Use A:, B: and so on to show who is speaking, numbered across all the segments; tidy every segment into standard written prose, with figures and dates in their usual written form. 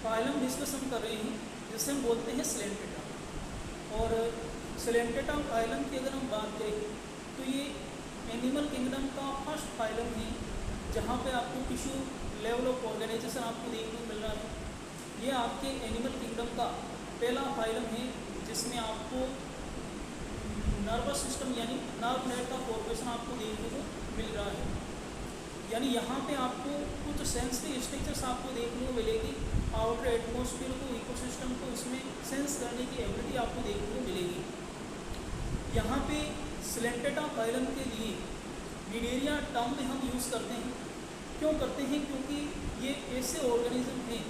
A: Phylum discuss हम कर रहे हैं जिसे हम बोलते हैं सिलेंटेटा। और सिलेंटेटा फाइलम की अगर हम बात करें तो ये एनिमल किंगडम का फर्स्ट फाइलम है जहाँ पे आपको टिश्यू लेवल ऑफ ऑर्गेनाइजेशन आपको देखने को मिल रहा है। ये आपके एनिमल किंगडम का पहला फाइलम है जिसमें आपको नर्वस सिस्टम यानी नर्व नेट का फॉर्मेशन आपको देखने को मिल रहा है। यानी यहाँ पे आपको कुछ सेंसिटिव स्ट्रक्चर्स आपको देखने को मिलेगी। आउटर एटमॉस्फेयर को, इकोसिस्टम को इसमें सेंस करने की एबिलिटी आपको देखने को मिलेगी। यहाँ पे सिलेंटेटा फाइलम के लिए निडेरिया टर्म में हम यूज़ करते हैं। क्यों करते हैं? क्योंकि ये ऐसे ऑर्गेनिज्म हैं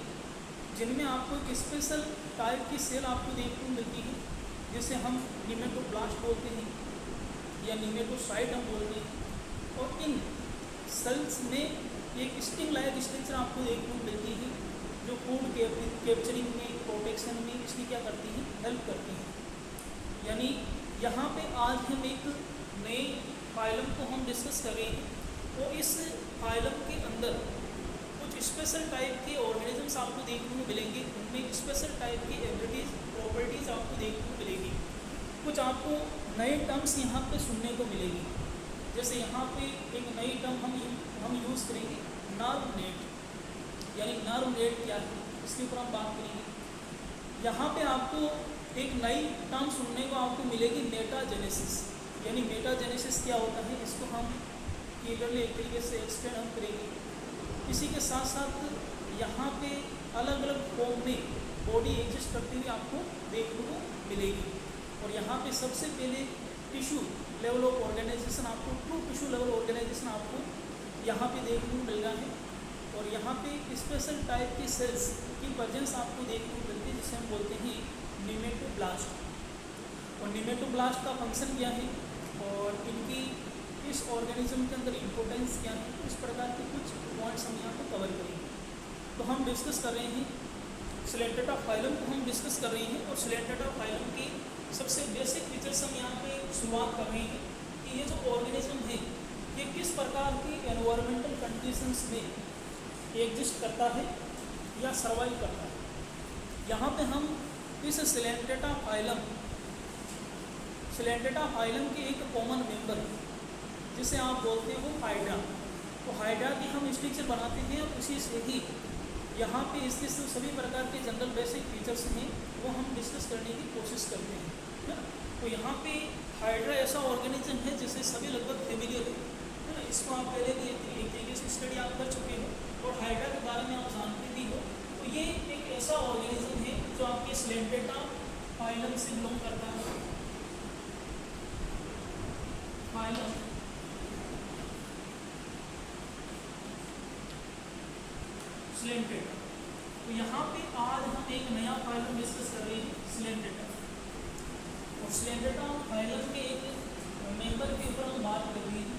A: जिनमें आपको एक स्पेशल टाइप की सेल आपको देखने को मिलती है जिसे हम निमेटोब्लास्ट बोलते हैं या निमेटोसाइट हम बोलते हैं। और इन सेल्स में एक स्टिंग लाइक स्ट्रक्चर आपको देखने को मिलती है जो फूड कैप्चरिंग में, प्रोटेक्शन में इसकी क्या करती है, हेल्प करती है। यानी यहाँ पे आज हम एक नए फाइलम को हम डिस्कस कर रहे हैं और इस फाइलम के अंदर कुछ स्पेशल टाइप के ऑर्गेनिजम्स आपको देखने को मिलेंगे। उनमें स्पेशल टाइप की एबिलिटीज़, प्रॉपर्टीज़ आपको देखने को मिलेगी। कुछ आपको नए टर्म्स यहाँ पे सुनने को मिलेगी। जैसे यहाँ पे एक नई टर्म हम यूज़ करेंगे, नर्व नेट। यानी नर्व नेट क्या है इसके ऊपर हम बात करेंगे। यहाँ पे आपको एक नई टर्म सुनने को आपको मिलेगी, मेटाजेनेसिस। यानी मेटाजेनेसिस क्या होता है इसको हम क्लियरली एक तरीके से एक्सप्लेन हम करेंगे। इसी के साथ साथ यहाँ पे अलग अलग फॉर्म में बॉडी एग्जिस्ट करती हुई आपको देखने को मिलेगी। और यहाँ पे सबसे पहले टिश्यू लेवल ऑफ ऑर्गेनाइजेशन आपको, ट्रू टिश्यू लेवल ऑर्गेनाइजेशन आपको यहाँ पे देखने को मिल रहा है। और यहाँ पे स्पेशल टाइप की सेल्स की प्रेजेंस आपको देखने को मिलती है जिसे हम बोलते हैं निमेटोब्लास्ट। और निमेटोब्लास्ट का फंक्शन क्या है और इनकी इस ऑर्गेनिज्म के अंदर इम्पोर्टेंस क्या है, इस प्रकार के कुछ पॉइंट्स हम यहाँ पर कवर करेंगे। तो हम डिस्कस कर रहे हैं सिलेंटेटा फाइलम को हम डिस्कस कर रहे हैं। और सिलेंटेटा फाइलम की सबसे बेसिक फीचर्स हम यहाँ पे शुरुआत कर रहे हैं कि ये जो ऑर्गेनिज्म है ये किस प्रकार की एनवायरमेंटल कंडीशंस में एग्जिस्ट करता है या सर्वाइव करता है। यहाँ पे हम इस सिलेंटेटा फाइलम के एक कॉमन मेंबर जिसे आप बोलते हैं वो हाइड्रा। तो हाइड्रा की हम स्ट्रक्चर बनाते हैं और उसी से ही यहाँ पे इसके सभी प्रकार के जनरल बेसिक फीचर्स हैं वो हम डिस्कस करने की कोशिश करते हैं, है ना। तो यहाँ पे हाइड्रा ऐसा ऑर्गेनिज्म है जिसे सभी लगभग फेमिलियर है ना। इसको आप पहले भी एक तरीके से स्टडी आप कर चुके हो और हाइड्रा के बारे में आप जानते भी हो। तो ये एक ऐसा ऑर्गेनिज्म है जो आपके सिलेंटेटा फाइलम से बिलोंग करता है। Phylum Coelenterata. तो यहाँ पे आज हम एक नया फाइलम डिस्कस कर रहे हैं, सिलेंटेटा। और सिलेंटेटा फाइलम के एक मेंबर के ऊपर हम बात कर रहे हैं।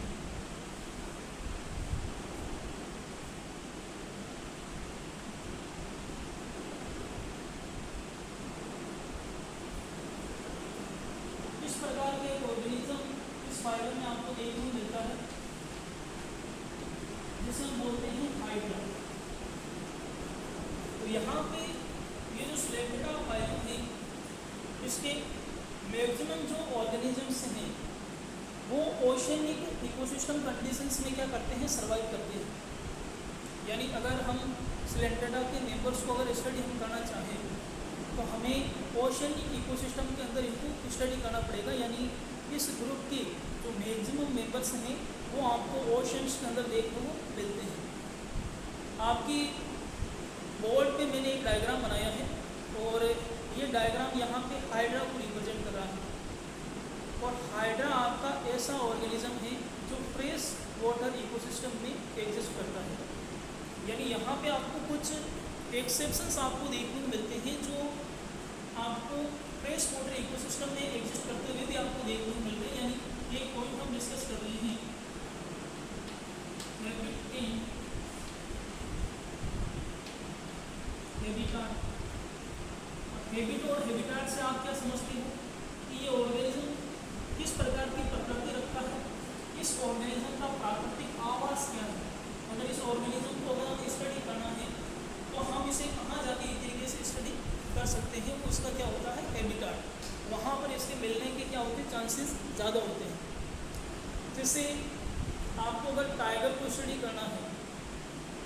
A: इस प्रकार के ऑर्गेनिज्म इस फाइलम में आपको देखने को मिलता है जिसे हम बोलते हैं हाइड्रा। तो यहाँ पे ये जो सिलेंटेटा फाइलम है इसके मैक्सिमम जो ऑर्गेनिजम्स हैं वो ओशियनिक इकोसिस्टम कंडीशंस में क्या करते हैं, सर्वाइव करते हैं। यानी अगर हम सिलेंटेटा के मेंबर्स को अगर स्टडी हम करना चाहें तो हमें ओशियनिक इकोसिस्टम के अंदर इनको स्टडी करना पड़ेगा। यानी इस ग्रुप के जो मैक्सिमम मेंबर्स हैं वो आपको ओशंस के अंदर देखने को मिलते हैं। आपकी बोर्ड पे मैंने एक डायग्राम बनाया है और ये डायग्राम यहाँ पे हाइड्रा को रिप्रेजेंट कर रहा है। और हाइड्रा आपका ऐसा ऑर्गेनिज्म है जो फ्रेश वाटर इकोसिस्टम में एग्जिस्ट करता है। यानी यहाँ पे आपको कुछ एक्सेप्शंस आपको देखने को मिलते हैं जो आपको फ्रेश वाटर इकोसिस्टम में एग्जिस्ट करते हुए भी आपको देखने को मिलते हैं। यानी ये पॉइंट हम डिस्कस कर रहे हैं। हैबिटाट से आप क्या समझते हो कि ये ऑर्गेनिज्म किस प्रकार की प्रकृति रखता है, इस ऑर्गेनिज्म का प्राकृतिक आवास क्या है। अगर इस ऑर्गेनिज्म को अगर हमें स्टडी करना है तो हम इसे कहाँ जाके एक क्या होते हैं, चांसेस ज़्यादा होते हैं। जैसे आपको अगर टाइगर को स्टडी करना है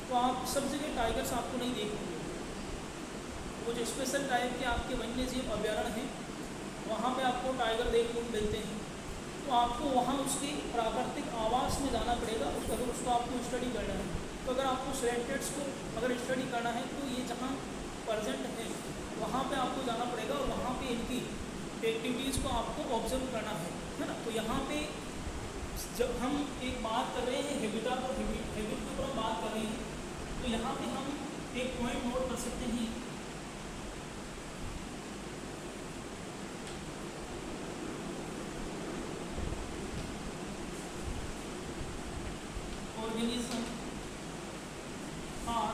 A: तो आप सब जगह टाइगर्स आपको नहीं देखोगे। वो जो स्पेशल टाइप के आपके वन्य जीव अभ्यारण्य हैं वहाँ पे आपको टाइगर देखने को मिलते हैं, तो आपको वहाँ उसकी प्राकृतिक आवास में जाना पड़ेगा अगर उसको आपको स्टडी करना है। तो अगर आपको सिलेंटेड्स को अगर स्टडी करना है तो ये जहाँ प्रेजेंट है वहाँ पे आपको जाना पड़ेगा और वहाँ पे इनकी एक्टिविटीज़ को आपको ऑब्जर्व करना है ना। तो यहाँ पे जब हम एक बात कर रहे हैं हैबिटेट और हैबिट के ऊपर हम बात कर रहे हैं, तो यहाँ पे हम एक पॉइंट नोट कर सकते हैं। ऑर्गेनिज्म आर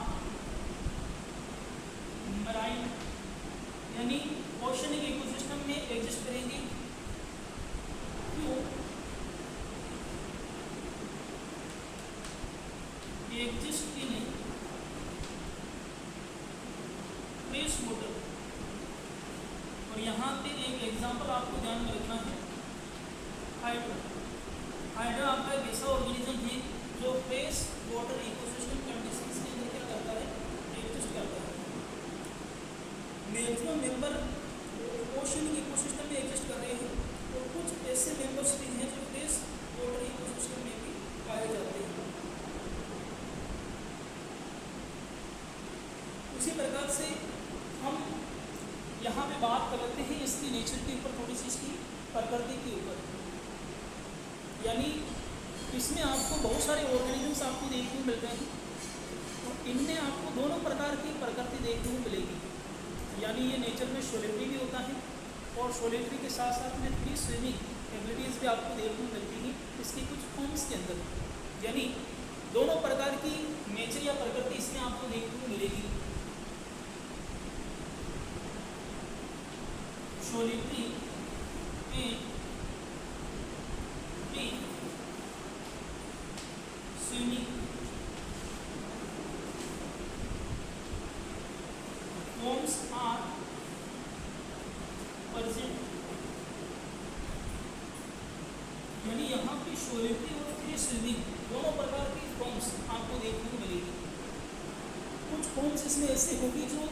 A: मराइन यानी ओशनिक इकोसिस्टम में एग्जिस्ट करेंगे। क्यों? Exist in fresh water. और यहाँ पे एक एग्जांपल आपको ध्यान में रखना है, हाइड्रा। हाइड्रा आपका एक ऐसा ऑर्गेनिज्म है जो फ्रेश वाटर इकोसिस्टम कंडीशंस के अंदर क्या करता है, एग्जिस्ट करता है। मैक्सिमम मेंबर ओशन इकोसिस्टम में एग्जिस्ट कर रहे हैं और कुछ ऐसे मेंबर्स भी हैं जो फ्रेश वाटर इकोसिस्टम में भी पाए जाते हैं। उसी प्रकार से हम यहाँ पे बात कर लेते हैं इसकी नेचर के ऊपर, थोड़ी सी इसकी प्रकृति के ऊपर। यानी इसमें आपको बहुत सारे ऑर्गेनिजम्स आपको देखने को मिलते हैं और इनमें आपको दोनों प्रकार की प्रकृति देखने को मिलेगी। यानी ये नेचर में सोलिटरी भी होता है और सोलिटरी के साथ साथ में फ्री स्विमिंग एबिलिटीज़ भी आपको देखने को मिलती हैं इसकी कुछ फॉर्म्स के अंदर। यानी दोनों प्रकार की नेचर या प्रकृति इसमें आपको देखने को मिलेगी। Solitary and free swimming forms are present. यानी यहाँ पे सोलिटरी और फ्री स्विमिंग दोनों प्रकार की फॉर्म्स आपको देखने को मिलेगी। कुछ फॉर्म्स इसमें ऐसे होगी जो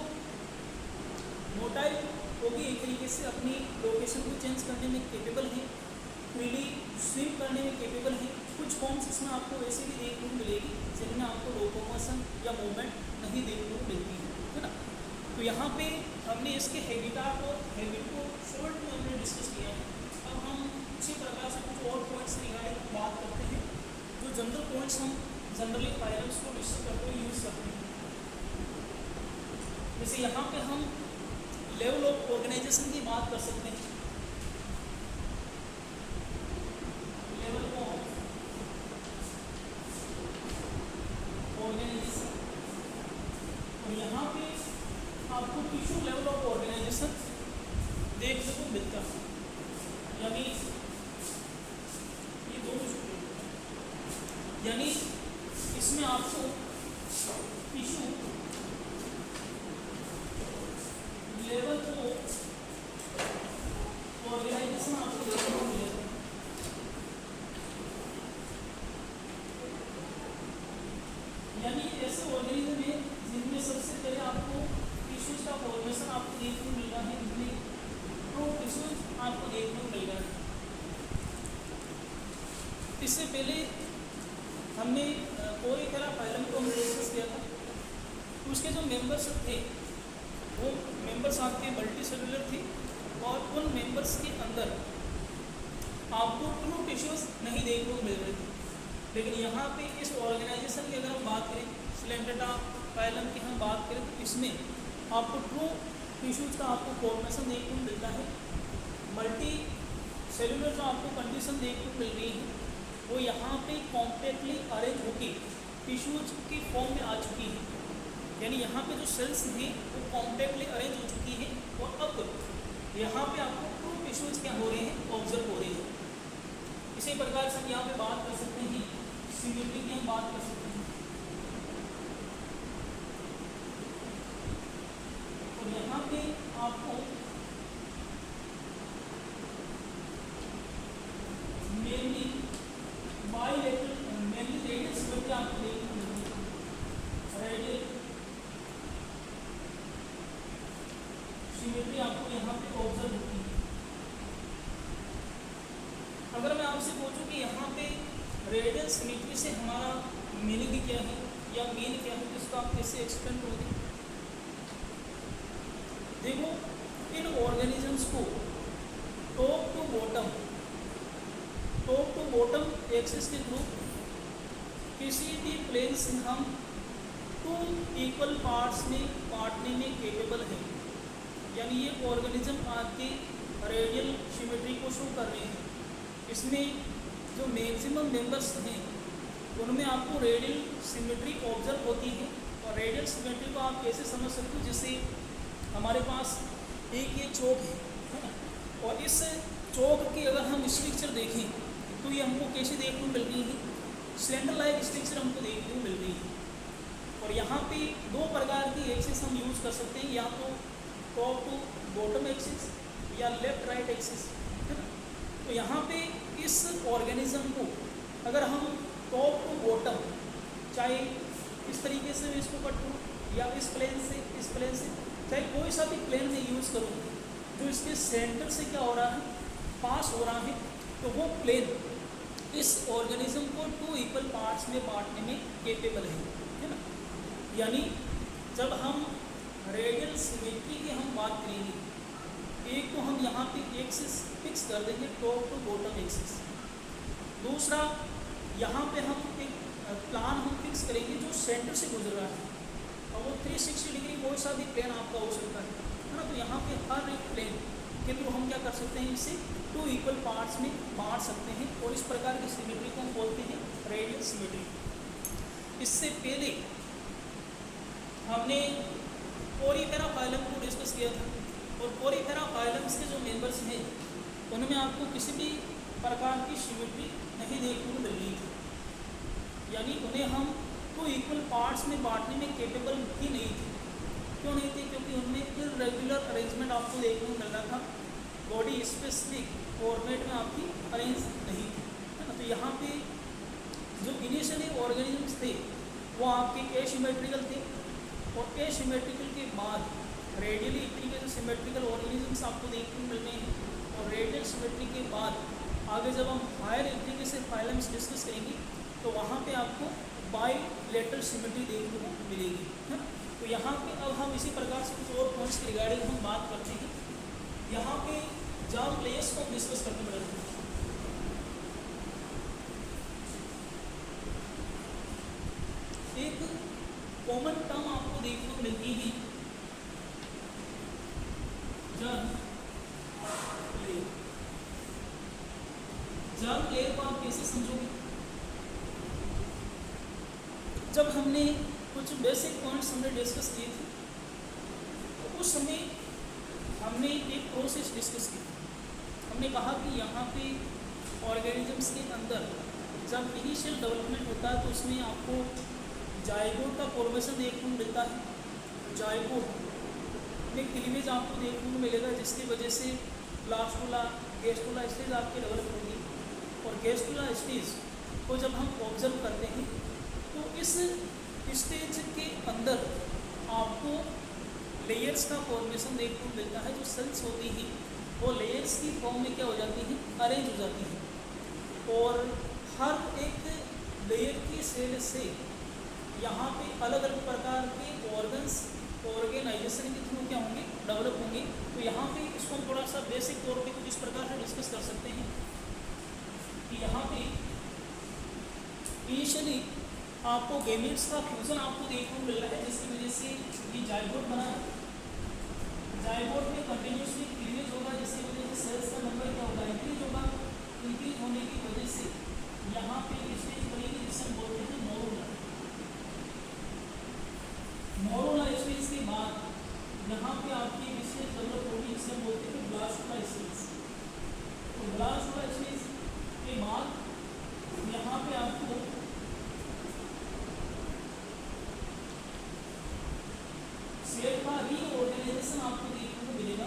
A: मोटाइल होगी, एक तरीके से अपनी लोकेशन को चेंज करने में केपेबल है, फ्रीली स्विम करने में केपेबल है। कुछ फॉर्म्स इसमें आपको वैसे भी देखने को मिलेगी जिनमें आपको लोकोमोशन या मूवमेंट नहीं देखने को मिलती है ना। तो यहाँ पे हमने इसके हैबिटेट और हैबिट को शॉर्ट में हमने डिस्कस किया है। अब हम उसी प्रकार से कुछ और पॉइंट्स रिगार्डिंग बात करते हैं जो जनरल पॉइंट्स हम जनरली फाइलम्स को डिस्कस करते हुए यूज़ करते हैं। जैसे यहाँ पे हम लेवल ऑफ ऑर्गेनाइजेशन की बात कर सकते हैं। लेवल ऑफ ऑर्गेनाइजेशन, और यहाँ पे आपको टिश्यू लेवल ऑफ ऑर्गेनाइजेशन देखने को मिलता है। यानी ये दोनों यानी इसमें आपको टिश्यू लेवल ऑफ ऑर्गेनाइजेशन आपको देखने को मिलेगा। यानी ऐसे ऑर्गेनिज्म है जिनमें सबसे पहले आपको टिश्यूज का फॉर्मेशन आपको देखने को मिल रहा है, जिनमें टिश्यूज आपको देखने को मिल रहा है। इससे पहले हमने कोरिकेरा फाइलम को हमने डिस्कस किया था। उसके जो मेंबर्स थे वो मेंबर्स आपके मल्टी सेलुलर थे और उन मेंबर्स के अंदर आपको ट्रू टिश्यूज नहीं देखने को मिल रहे थे। लेकिन यहाँ पे इस ऑर्गेनाइजेशन की अगर हम बात करें, सिलेंटेटा फाइलम की हम बात करें, तो इसमें आपको ट्रू टिश्यूज का आपको फॉर्मेशन देखने को मिलता है। मल्टी सेलुलर जो आपको कंडीशन देखने को मिल रही है वो यहाँ पे कॉम्पैक्टली अरेंज होकर टिश्यूज की फॉर्म में आ चुकी है। यानी यहाँ पे जो सेल्स हैं वो कॉम्पैक्टली अरेंज हो चुकी है और अब यहाँ पे आपको ट्रू टिश्यूज क्या हो रहे हैं, ऑब्जर्व हो रहे हैं। इसी प्रकार से हम यहाँ पे बात कर सकते हैं, सिमिलरिटी की हम बात कर सकते हैं। और यहाँ पे आपको सिमेट्री आपको यहाँ पे ऑब्जर्व होती है। अगर मैं आपसे पूछूं कि यहाँ पे रेडियल सिमेट्री से हमारा मीनिंग क्या है या मीन क्या है, तो इसको आप कैसे एक्सप्लेन करोगे? देखो, इन ऑर्गेनिजम्स को टॉप टू बॉटम एक्सिस के थ्रू किसी भी प्लेन से हम 2 इक्वल पार्ट्स में बांटने में केपेबल है। यानी ये ऑर्गेनिज्म आपके रेडियल सिमेट्री को शो कर रहे हैं। इसमें जो मैक्सिमम मेंबर्स हैं उनमें आपको रेडियल सिमेट्री ऑब्जर्व होती है। और रेडियल सिमेट्री को आप कैसे समझ सकते हो, जैसे हमारे पास एक ये चौक है ना, और इस चौक की अगर हम स्ट्रक्चर देखें तो ये हमको कैसे देखने को मिल रही है? सिलेंडर लाइक स्ट्रक्चर हमको देखने को मिल रही है। और यहाँ पे 2 प्रकार की एक्सिस हम यूज़ कर सकते हैं, या तो टॉप टू बॉटम एक्सिस या लेफ्ट राइट एक्सिस, है ना। तो यहाँ पे इस ऑर्गेनिज्म को अगर हम टॉप टू बॉटम, चाहे इस तरीके से मैं इसको कट करूँ या इस प्लेन से, चाहे कोई सा भी प्लेन में यूज़ करूँ, जो इसके सेंटर से क्या हो रहा है, पास हो रहा है, तो वो प्लेन इस ऑर्गेनिज्म को 2 इक्वल पार्ट्स में बांटने में केपेबल है ना। यानी जब हम रेडियल सिमेट्री की हम बात करेंगे, एक तो हम यहाँ पे एक्सिस फिक्स कर देंगे, टॉप टू बॉटम एक्सिस। दूसरा, यहाँ पे हम एक प्लान हम फिक्स करेंगे जो सेंटर से गुजर रहा है, और वो 360 डिग्री कोई सा भी प्लेन आपका हो सकता है ना। तो यहाँ पे हर एक प्लेन के थ्रू हम क्या कर सकते हैं, इसे 2 इक्वल पार्ट्स में बांट सकते हैं, और इस प्रकार की सिमेट्री को हम बोलते हैं रेडियल सिमेट्री। इससे पहले हमने पोरीफेरा फाइलम को डिस्कस किया था, और पोरीफेरा फाइलम्स के जो मेंबर्स हैं उनमें आपको किसी भी प्रकार की सिमेट्री नहीं देखने को मिल रही थी। यानी उन्हें हम 2 इक्वल पार्ट्स में बांटने में केपेबल ही नहीं थे। क्यों नहीं थे? क्योंकि उनमें इर्रेगुलर अरेंजमेंट आपको देखने को मिल रहा था, बॉडी स्पेसिफिक फॉर्मेट में आपकी अरेंज नहीं थी, है ना। तो यहाँ पे जो इनिशियली ऑर्गेनिजम्स थे वो आपके एसिमेट्रिकल थे, और एसिमेट्रिकल के बाद रेडियली एक तरीके से सिमेट्रिकल ऑर्गेनिजम्स आपको देखने को मिल रहे हैं। और रेडियल सिमेट्री के बाद आगे जब हम हायर एक तरीके से फाइलम्स डिस्कस करेंगे तो वहाँ पे आपको बाइलेटरल सिमेट्री देखने को मिलेगी, है ना। तो यहाँ पे अब हम इसी प्रकार से कुछ और पॉइंट्स के रिगार्डिंग हम बात करते हैं। यहाँ पे जर्म लेयर्स को डिस्कस करने पड़ेगा। एक कॉमन टर्म आपको देखने को मिलती है जर्म लेयर। जर्म लेयर को आप कैसे समझोगे? जब हमने कुछ बेसिक पॉइंट्स हमने डिस्कस किए थे, तो उस समय हमने एक प्रोसेस डिस्कस की। हमने कहा कि यहाँ पे ऑर्गेनिजम्स के अंदर जब इनिशियल डेवलपमेंट होता है तो उसमें आपको जाइगोट का फॉर्मेशन देखने को मिलता है। जाइगोट में क्लीवेज आपको देखने को मिलेगा, जिसकी वजह से ब्लास्टुला, गैस्ट्रुला स्टेज आपकी डेवलप होगी। और गैस्ट्रुला स्टेज को जब हम ऑब्जर्व करते हैं तो इस स्टेज के अंदर आपको लेयर्स का फॉर्मेशन देखने को मिलता है। जो सेल्स होती हैं वो लेयर्स की फॉर्म में क्या हो जाती हैं, अरेंज हो जाती हैं। और हर एक लेयर की सेल से यहाँ पे अलग अलग प्रकार के ऑर्गन्स ऑर्गेनाइजेशन के थ्रू क्या होंगे, डेवलप होंगे। तो यहाँ पे इसको हम थोड़ा सा बेसिक तौर पे कुछ इस प्रकार से डिस्कस कर सकते हैं कि यहाँ पे इनिशियली आपको गैमेट्स का फ्यूजन आपको देखने को मिल रहा है, जिसकी वजह से ये जाइगोट बना है। जाइगोट में कंटिन्यूसली क्लीवेज होगा, जिसकी वजह से सेल्स का नंबर क्या होगा, इंक्रीज होगा। इंक्रीज होने की वजह से यहाँ पे स्टेज बनेगी जिसे हम बोलते हैं मोरोला। मोरोला स्टेज के बाद यहाँ पे आपकी स्टेज डेवलप होगी जिसे हम बोलते हैं ब्लास्टुला स्टेज। तो ब्लास्टुला स्टेज के बाद यहाँ पे आपको सेल का रीऑर्गेनाइजेशन आपको देखने को मिलेगा,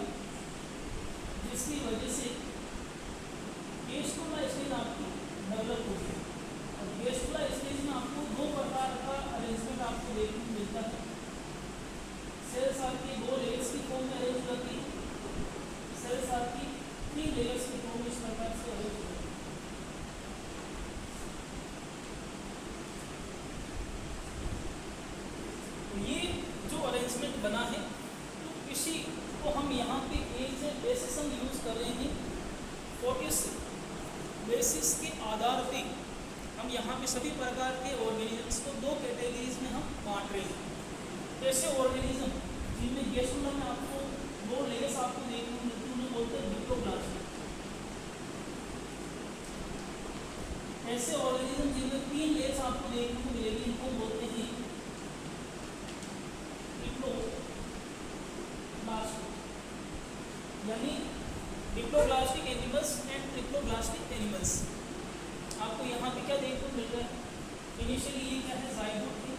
A: जिसकी वजह से गैस्ट्रुला स्टेज आपकी डेवलप होगी। और गैस्ट्रुला स्टेज में आपको 2 प्रकार का अरेंजमेंट आपको देखने को मिलता है। सेल्स आपकी 2 लेयर्स की फॉर्म में अरेंज होती है, जो अरेंजमेंट बना है, तो इसी को हम यहाँ पे एज ए बेसिस हम यूज़ कर रहे हैं और इस बेसिस के आधार पे हम यहाँ पे सभी प्रकार के ऑर्गेनिजम्स को दो कैटेगरीज में हम बांट रहे हैं। ऐसे ऑर्गेनिज्म जिनमें गेस्टुला में आपको दो लेयर्स आपको देखने को मिलती है, उन्हें बोलते हैं डिप्लोब्लास्ट। ऐसे ऑर्गेनिज्म जिनमें 3 लेयर्स आपको देखने को मिलेगी, इनको बोलते हैं डिप्लोब्लास्ट, यानी diploblastic animals and triploblastic animals. आपको यहाँ पे क्या देखने को मिल रहा है? इनिशियली ये क्या है? जाइगोट है।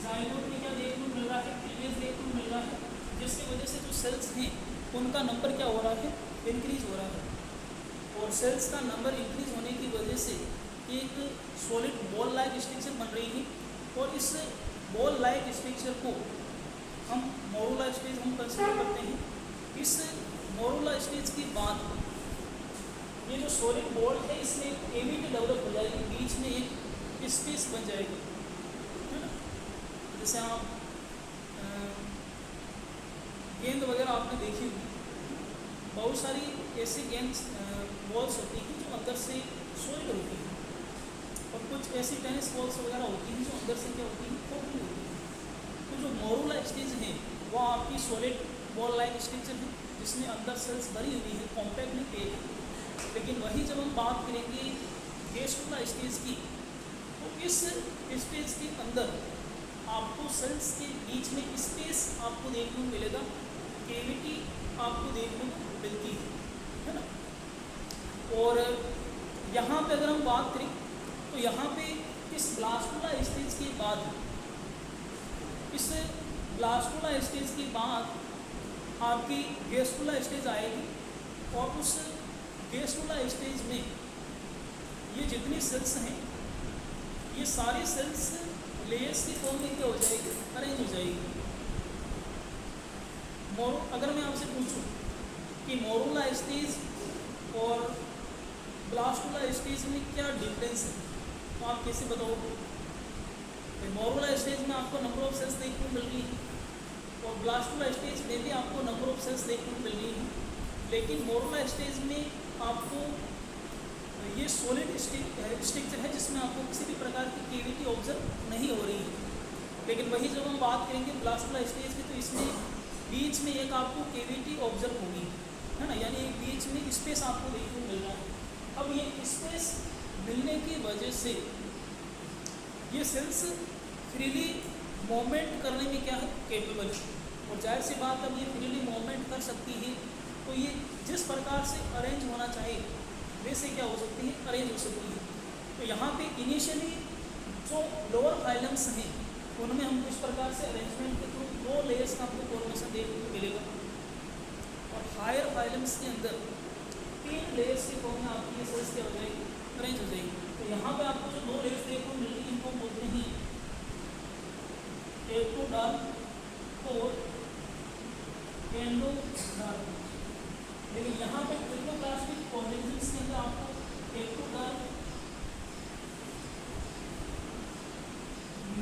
A: जाइगोट में क्या देखने को मिल रहा है? क्लीवेज देखने को मिल रहा है, जिसकी वजह से जो सेल्स हैं उनका नंबर क्या हो रहा है? इंक्रीज हो रहा है। और सेल्स का नंबर इंक्रीज होने की वजह से एक सॉलिड बॉल लाइक स्ट्रक्चर बन रही है, और इस बॉल लाइक स्ट्रक्चर को हम मोरुला स्टेज हम कंसिडर करते हैं। इस मोरुला स्टेज के बाद ये जो सॉलिड बॉल है, इसमें एक केविटी डेवलप हो जाएगी, बीच में एक स्पेस बन जाएगी, है ना। जैसे आप गेंद वगैरह आपने देखी होगी, बहुत सारी ऐसी गेंद बॉल्स होती हैं जो अंदर से सॉलिड होती हैं, और कुछ ऐसी टेनिस बॉल्स वगैरह होती हैं जो अंदर से क्या होती हैं? खोखली होती हैं। तो जो मोरुला स्टेज है वो आपकी सॉलिड बॉल लाइक स्ट्रक्चर है, जिसमें अंदर सेल्स भरी हुई है, कॉम्पैक्टली पैक है। लेकिन वही जब हम बात करेंगे गेस्टुला स्टेज की, तो इस स्टेज के अंदर आपको सेल्स के बीच में स्पेस आपको देखने को मिलेगा, केविटी आपको देखने को मिलती है ना। और यहाँ पे अगर हम बात करें तो यहाँ पे इस ब्लास्टुला स्टेज के बाद, इस ब्लास्टुला स्टेज के बाद आपकी गेस्टुला स्टेज आएगी, और उस गेस्टुला स्टेज में ये जितनी सेल्स हैं, ये सारी सेल्स लेयर्स की फॉर्म में क्या हो जाएगी? अरेंज हो जाएगी। अगर मैं आपसे पूछूं कि मोरुला स्टेज और ब्लास्टुला स्टेज में क्या डिफरेंस है, तो आप कैसे बताओगे? मोरुला स्टेज में आपको नंबर ऑफ सेल्स देखने को मिल रही है, और ब्लास्टुला स्टेज में भी आपको नंबर ऑफ सेल्स देखने को मिल रही है, लेकिन मोरुला स्टेज में आपको ये सॉलिड स्ट्रक्चर है, जिसमें आपको किसी भी प्रकार की केविटी ऑब्जर्व नहीं हो रही है। लेकिन वही जब हम बात करेंगे ब्लास्टुला स्टेज की, तो इसमें बीच में एक आपको केविटी ऑब्जर्व होगी, है ना, यानी एक बीच में स्पेस आपको देखने को मिल रहा है। अब ये स्पेस मिलने की वजह से ये सेल्स फ्रीली मूवमेंट करने में क्या है? कैपेबल है, और जाहिर सी बात, अब ये फ्रीली मूवमेंट कर सकती है, तो ये जिस प्रकार से अरेंज होना चाहिए वैसे क्या हो सकती है? अरेंज हो सकती है। तो यहाँ पे इनिशियली जो लोअर फाइलम्स हैं उनमें हमको इस प्रकार से अरेंजमेंट के थ्रू 2 लेयर्स का हमको फॉर्मेशन देखने को मिलेगा, और हायर फाइलम्स के अंदर 3 लेयर्स के फॉर्म में आपकी ये सेल्स क्या हो जाएगी? अरेंज हो जाएगी। तो यहाँ पे आपको जो 2 लेयर्स देखने को मिल रही है, इनको बोलते हैं एक्टोडर्म और एंडोडर्म। लेकिन यहाँ पे ट्रिप्लोब्लास्टिक ऑर्गेनिजम्स के अंदर आपको एक्टोडर्म,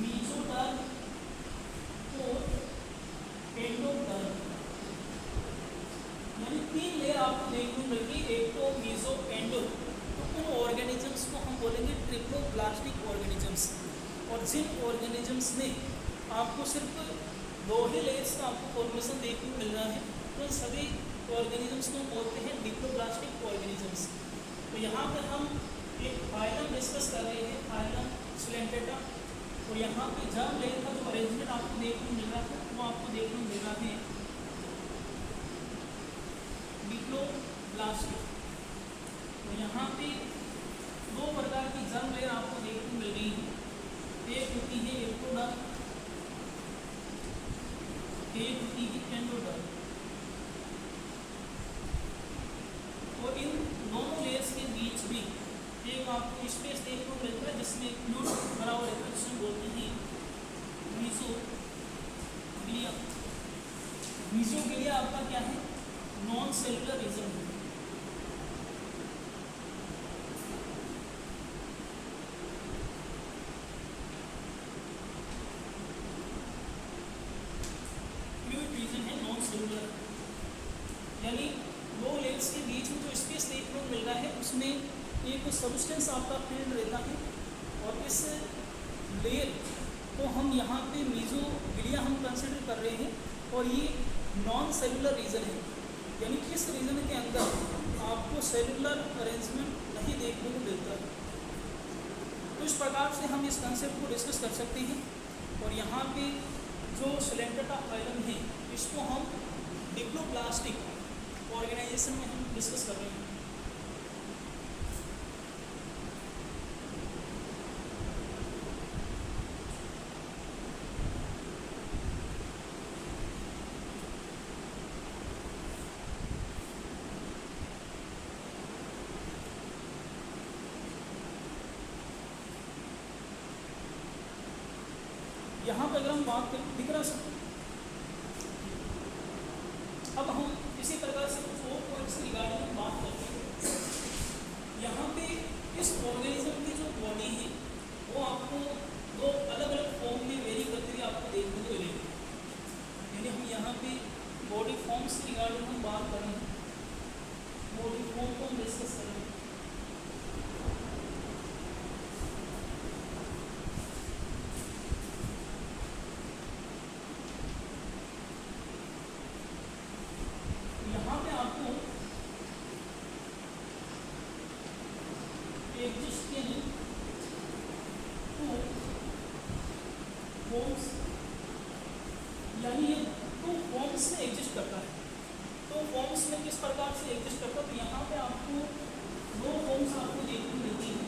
A: मेसोडर्म और एंडोडर्म, यानी 3 लेयर आपको देखने को मिलेगी, एक्टो, मेसो, एंडो। तो उन ऑर्गेनिजम्स को हम बोलेंगे ट्रिप्लोब्लास्टिक ऑर्गेनिजम्स। और जिन ऑर्गेनिजम्स में आपको सिर्फ 2 ही लेयर्स का आपको फॉर्मेशन देखने को मिल रहा है, तो सभी ऑर्गेनिजम्स को बोलते हैं डिप्लोब्लास्टिक ऑर्गेनिजम्स। तो यहाँ पर हम एक फाइलम डिस्कस कर रहे हैं, फाइलम सिलेंटेटा, और यहाँ पे जर्म लेयर का जो अरेंजमेंट आपको देखने को मिल रहा है वो आपको देखने को मिल रहा है डिप्लोब्लास्टिक। तो यहाँ पे 2 प्रकार की जर्म लेयर आपको देखने को मिल रही है, एक होती है एक्टोडर्म, एक होती है एंडोडर्म। और इन दोनों लेयर्स के बीच में एक आपको स्पेस देखने को मिलता है, जिसमें फ्लूइड भरा हुआ रहता है, जिसमें बोलते हैं मीसोग्लिया। मीसोग्लिया आपका क्या है? नॉन सेलुलर रीजन है। यानी दो लेयर्स के बीच में जो स्पेस देखने को मिल रहा है उसमें एक सब्सटेंस आपका फील्ड रहता है, और इस लेयर को हम यहाँ पे मीजोग्लिया हम कंसिडर कर रहे हैं, और ये नॉन सेलुलर रीजन है, यानी इस रीजन के अंदर आपको सेलुलर अरेंजमेंट नहीं देखने को मिलता है। तो इस प्रकार से हम इस कंसेप्ट को डिस्कस कर सकते हैं। और यहाँ पे जो सिलेंट्रेटा फाइलम है इसको हम डिप्लोप्लास्टिक ऑर्गेनाइजेशन में हम डिस्कस कर रहे हैं। यहाँ पर अगर हम बात करें, दिख रहा सब, अब हम इसी प्रकार से कुछ और पॉइंट्स रिगार्डिंग हम बात करते हैं। यहाँ पे इस ऑर्गेनिज्म की जो बॉडी है वो आपको दो अलग अलग फॉर्म में वेरी करती हुई आपको देखने को मिलेगी। यानी हम यहाँ पे बॉडी फॉर्म्स रिगार्डिंग हम बात कर रहे हैं, बॉडी फॉर्म को हम डिस्कस कर रहे हैं। यानी ये टू फॉर्म्स में एग्जिस्ट करता है। तो फॉर्म्स में किस प्रकार से एग्जिस्ट करता है, तो यहाँ पे आपको दो फॉर्म्स आपको देखने को मिलती है।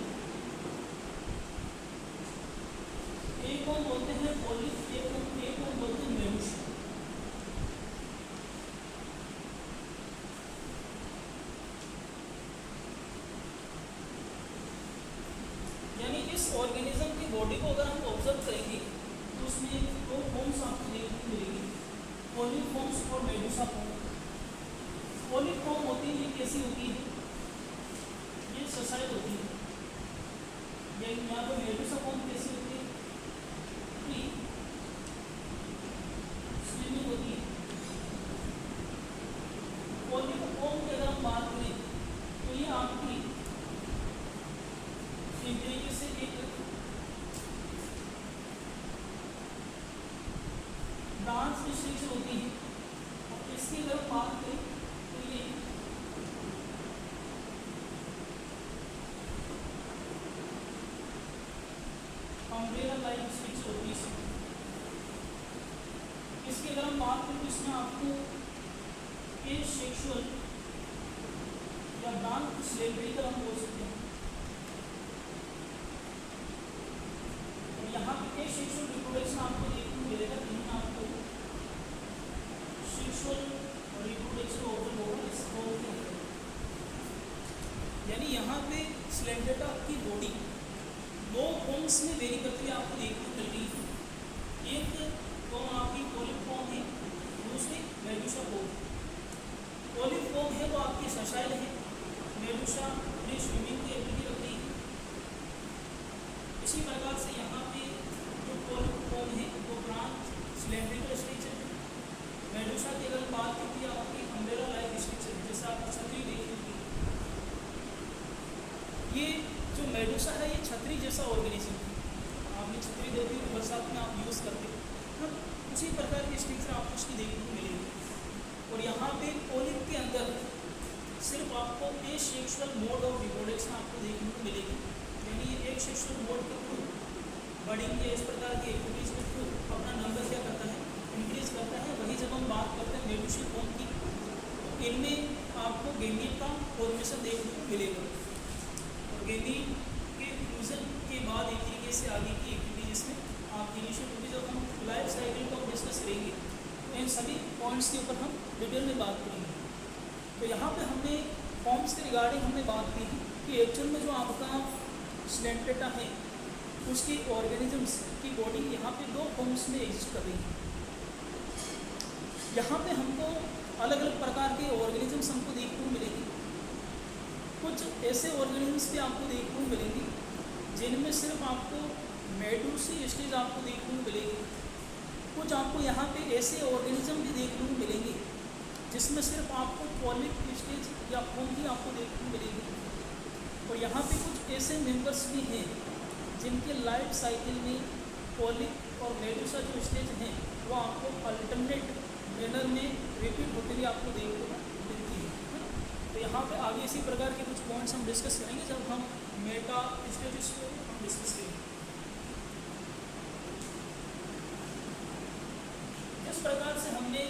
A: एक को बोलते हैं पॉलिप, एक को बोलते हैं मेडूसा। यानी इस ऑर्गेनिज्म की बॉडी को अगर हम ऑब्जर्व करेंगे तो उसमें दो फॉर्म्स आपको देखने को मिलेगी, पॉलिप फॉर्म्स और मेडूसा फॉर्म। पॉलिप फॉर्म होती है, ये कैसी होती है, ये ससाइड होती है। ये यहाँ पर मेडूसा फॉर्म कैसी होती है, स्विमिंग होती है। पॉलिप फॉर्म की अगर हम बात करें तो ये आपकी एक तरीके से एक डांस की स्ट्रक्चर होती है। और इसकी अगर बात करें तो ये अम्ब्रेला लाइक स्ट्रक्चर होती है। इसकी अगर हम बात करें तो इसमें आपको एसेक्सुअल या नॉन स्लेवरिकल हम बोल सकते हैं। यहाँ पे सेक्सुअल रिप्रोडक्शन आपको देखने को मिलेगा, कहीं आपको सेक्सुअल रिप्रोडक्शन ओपन होगा इस फॉर्म के अंदर। यानी यहाँ पे स्लेंट्रेटा की बॉडी दो फॉर्म्स में वेरी करती हुई आपको देखने को मिल रही है। एक फॉर्म आपकी पॉलिप फॉर्म है, दूसरी मेडूसा फॉर्म। पॉलिप फॉर्म है वो आपकी ससाइल है, मेडूसा अपनी स्विमिंग की एबिलिटी रख रही है। इसी प्रकार से यहाँ पे जो पॉलिप फॉर्म है वो ब्रांच सिलेंड्रिकल स्ट्रक्चर है। मेडूसा की अगर बात की थी आपकी अम्ब्रेला लाइक स्ट्रक्चर है, जैसे आपने छतरी देखी थी। ये जो मेडूसा है ये छतरी जैसा ऑर्गेनिज्म है। आपने छतरी देखी तो बरसात में आप यूज़ करते हैं, उसी प्रकार की स्ट्रक्चर आपको उसकी देखने को मिलेगी। और यहाँ पे पॉलिप के अंदर सिर्फ आपको एसेक्सुअल मोड ऑफ रिप्रोडक्शन आपको देखने को मिलेगी। यानी ये एक सेक्सुअल मोड के थ्रू बडिंग या इस प्रकार की एक्टिविटीज़ के थ्रू अपना नंबर क्या करता है, इंक्रीज करता है। वही जब हम बात करते हैं मेडूसी फॉर्म की, तो इनमें आपको गेमीट का फॉर्मेशन देखने को मिलेगा। और गेमीट के फ्यूजन के बाद एक तरीके से आगे की एक्टिविटी जिसमें आप इनिशियल क्योंकि जब हम लाइफ साइकिल को डिस्कस करेंगे तो इन सभी पॉइंट्स के ऊपर हम डिटेल में बात करेंगे। तो यहाँ पे हमने फॉर्म्स के रिगार्डिंग हमने बात की कि एक्चुअल में जो आपका स्लेंट्रेटा है उसकी ऑर्गेनिजम्स की बॉडी यहाँ पे दो फॉर्म्स में एग्जिस्ट कर रही है। यहाँ पे हमको अलग अलग प्रकार के ऑर्गेनिजम्स हमको देखने को मिलेंगे। कुछ ऐसे ऑर्गेनिजम्स भी आपको देखने को मिलेंगे जिनमें सिर्फ आपको मेडूसी स्टेज आपको देखने को मिलेगी। कुछ आपको यहाँ पे ऐसे ऑर्गेनिज्म भी देखने को मिलेंगे जिसमें सिर्फ आपको पॉलिप स्टेज या फोम ही आपको देखने को मिलेगी। और यहाँ पे कुछ ऐसे मेंबर्स भी हैं जिनके लाइफ साइकिल में पॉलिप और मेडुसा जो स्टेज हैं वो आपको अल्टरनेट मैनर में रिपीट होते हुए आपको देखने को मिलती है। तो यहाँ पे आगे इसी प्रकार के कुछ पॉइंट्स हम डिस्कस करेंगे जब हम मेटा स्टेजेस को हम डिस्कस करेंगे। जिस प्रकार से हमने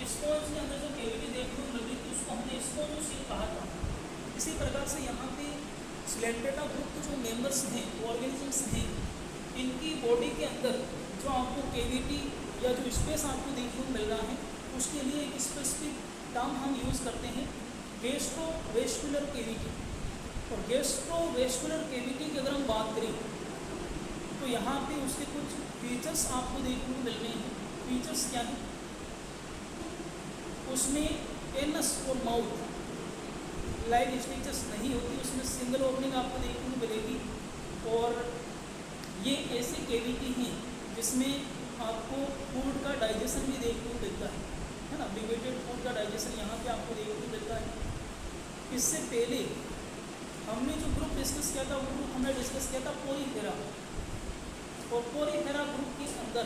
A: स्पॉन्ज के अंदर जो कैविटी देखने को मिली थी उसको हमने स्पोन्जियोसील कहा था, इसी प्रकार से यहाँ पे सिलेंट्रेटा ग्रुप के जो मेंबर्स हैं, ऑर्गेनिजम्स हैं, इनकी बॉडी के अंदर जो आपको कैविटी या जो स्पेस आपको देखने को मिल रहा है उसके लिए एक स्पेसिफिक टर्म हम यूज़ करते हैं, गैस्ट्रोवेस्कुलर कैविटी। और गैस्ट्रोवेस्कुलर कैविटी की अगर हम बात करें तो यहाँ पे उसके कुछ फीचर्स आपको देखने को मिल रहे हैं। फीचर्स क्या है? उसमें एनस और माउथ लाइन स्ट्रक्चर्स नहीं होती, उसमें सिंगल ओपनिंग आपको देखने को मिलेगी। और ये ऐसे कैविटी हैं जिसमें आपको फूड का डाइजेशन भी देखने को मिलता है ना, लिमिटेड फूड का डाइजेशन यहाँ पे आपको देखने को मिलता है। इससे पहले हमने जो ग्रुप डिस्कस किया था वो ग्रुप हमने डिस्कस किया था पोरीफेरा, और पोरीफेरा ग्रुप के अंदर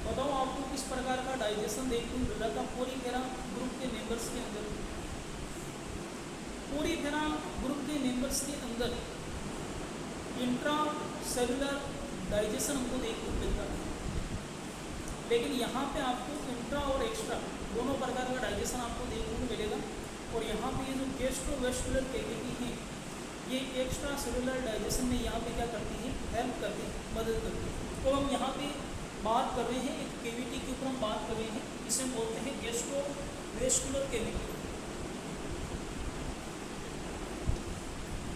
A: बताओ आपको किस प्रकार का डाइजेशन देखने को मिल रहा था पोरीफेरा ग्रुप के मेंबर्स के अंदर। पोरीफेरा ग्रुप के मेंबर्स के अंदर इंट्रा सेलुलर डाइजेशन हमको देखने को मिलता है, लेकिन यहाँ पे आपको इंट्रा और एक्स्ट्रा दोनों प्रकार का डाइजेशन आपको देखने को मिलेगा। और यहाँ पे ये जो गैस्ट्रोवेस्कुलर कैविटी है ये एक्स्ट्रा सेलुलर डाइजेशन में यहाँ पे क्या करती है, हेल्प करती है, मदद करती है। तो हम यहाँ पे बात कर रहे हैं एक कैविटी के ऊपर हम बात कर रहे हैं, इसे हम बोलते हैं gastrovascular cavity.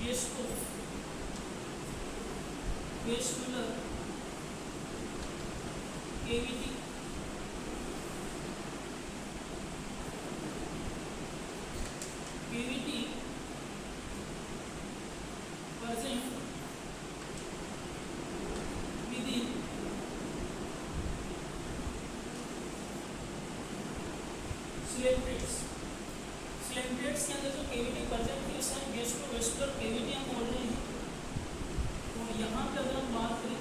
A: Gastrovascular cavity present within coelenterates. Coelenterates के अंदर जो कैविटी प्रेजेंट है उसे हम गैस्ट्रोवेस्कुलर कैविटी हम बोल रहे हैं। तो यहाँ पे अगर हम बात करें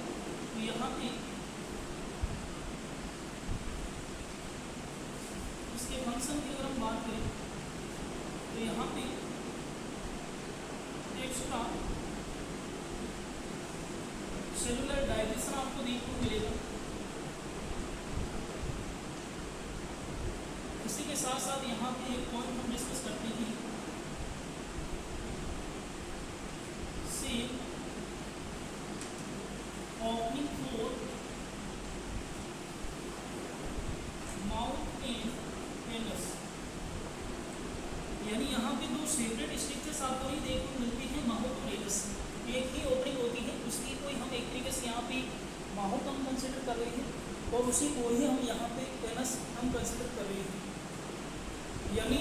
A: तो यहाँ पे इसके फंक्शन की अगर हम बात करें तो यहाँ पे एक्स्ट्रा सेलुलर डाइजेशन आपको देखने को मिलेगा। इसी के साथ साथ यहाँ पे एक पॉइंट हम डिस्कस करते हैं, same opening for mouth and anus, यानी यहाँ पे दो सेपरेट स्ट्रक्चर्स आपको ही देखने को मिलती है, माउथ और एनस। एक ही ओपनिंग होती है, उसकी कोई हम एक तरीके से यहाँ पे माउथ हम कंसिडर कर रहे हैं और उसी को ही हम यहाँ पे एनस हम कंसिडर कर रहे हैं। यानी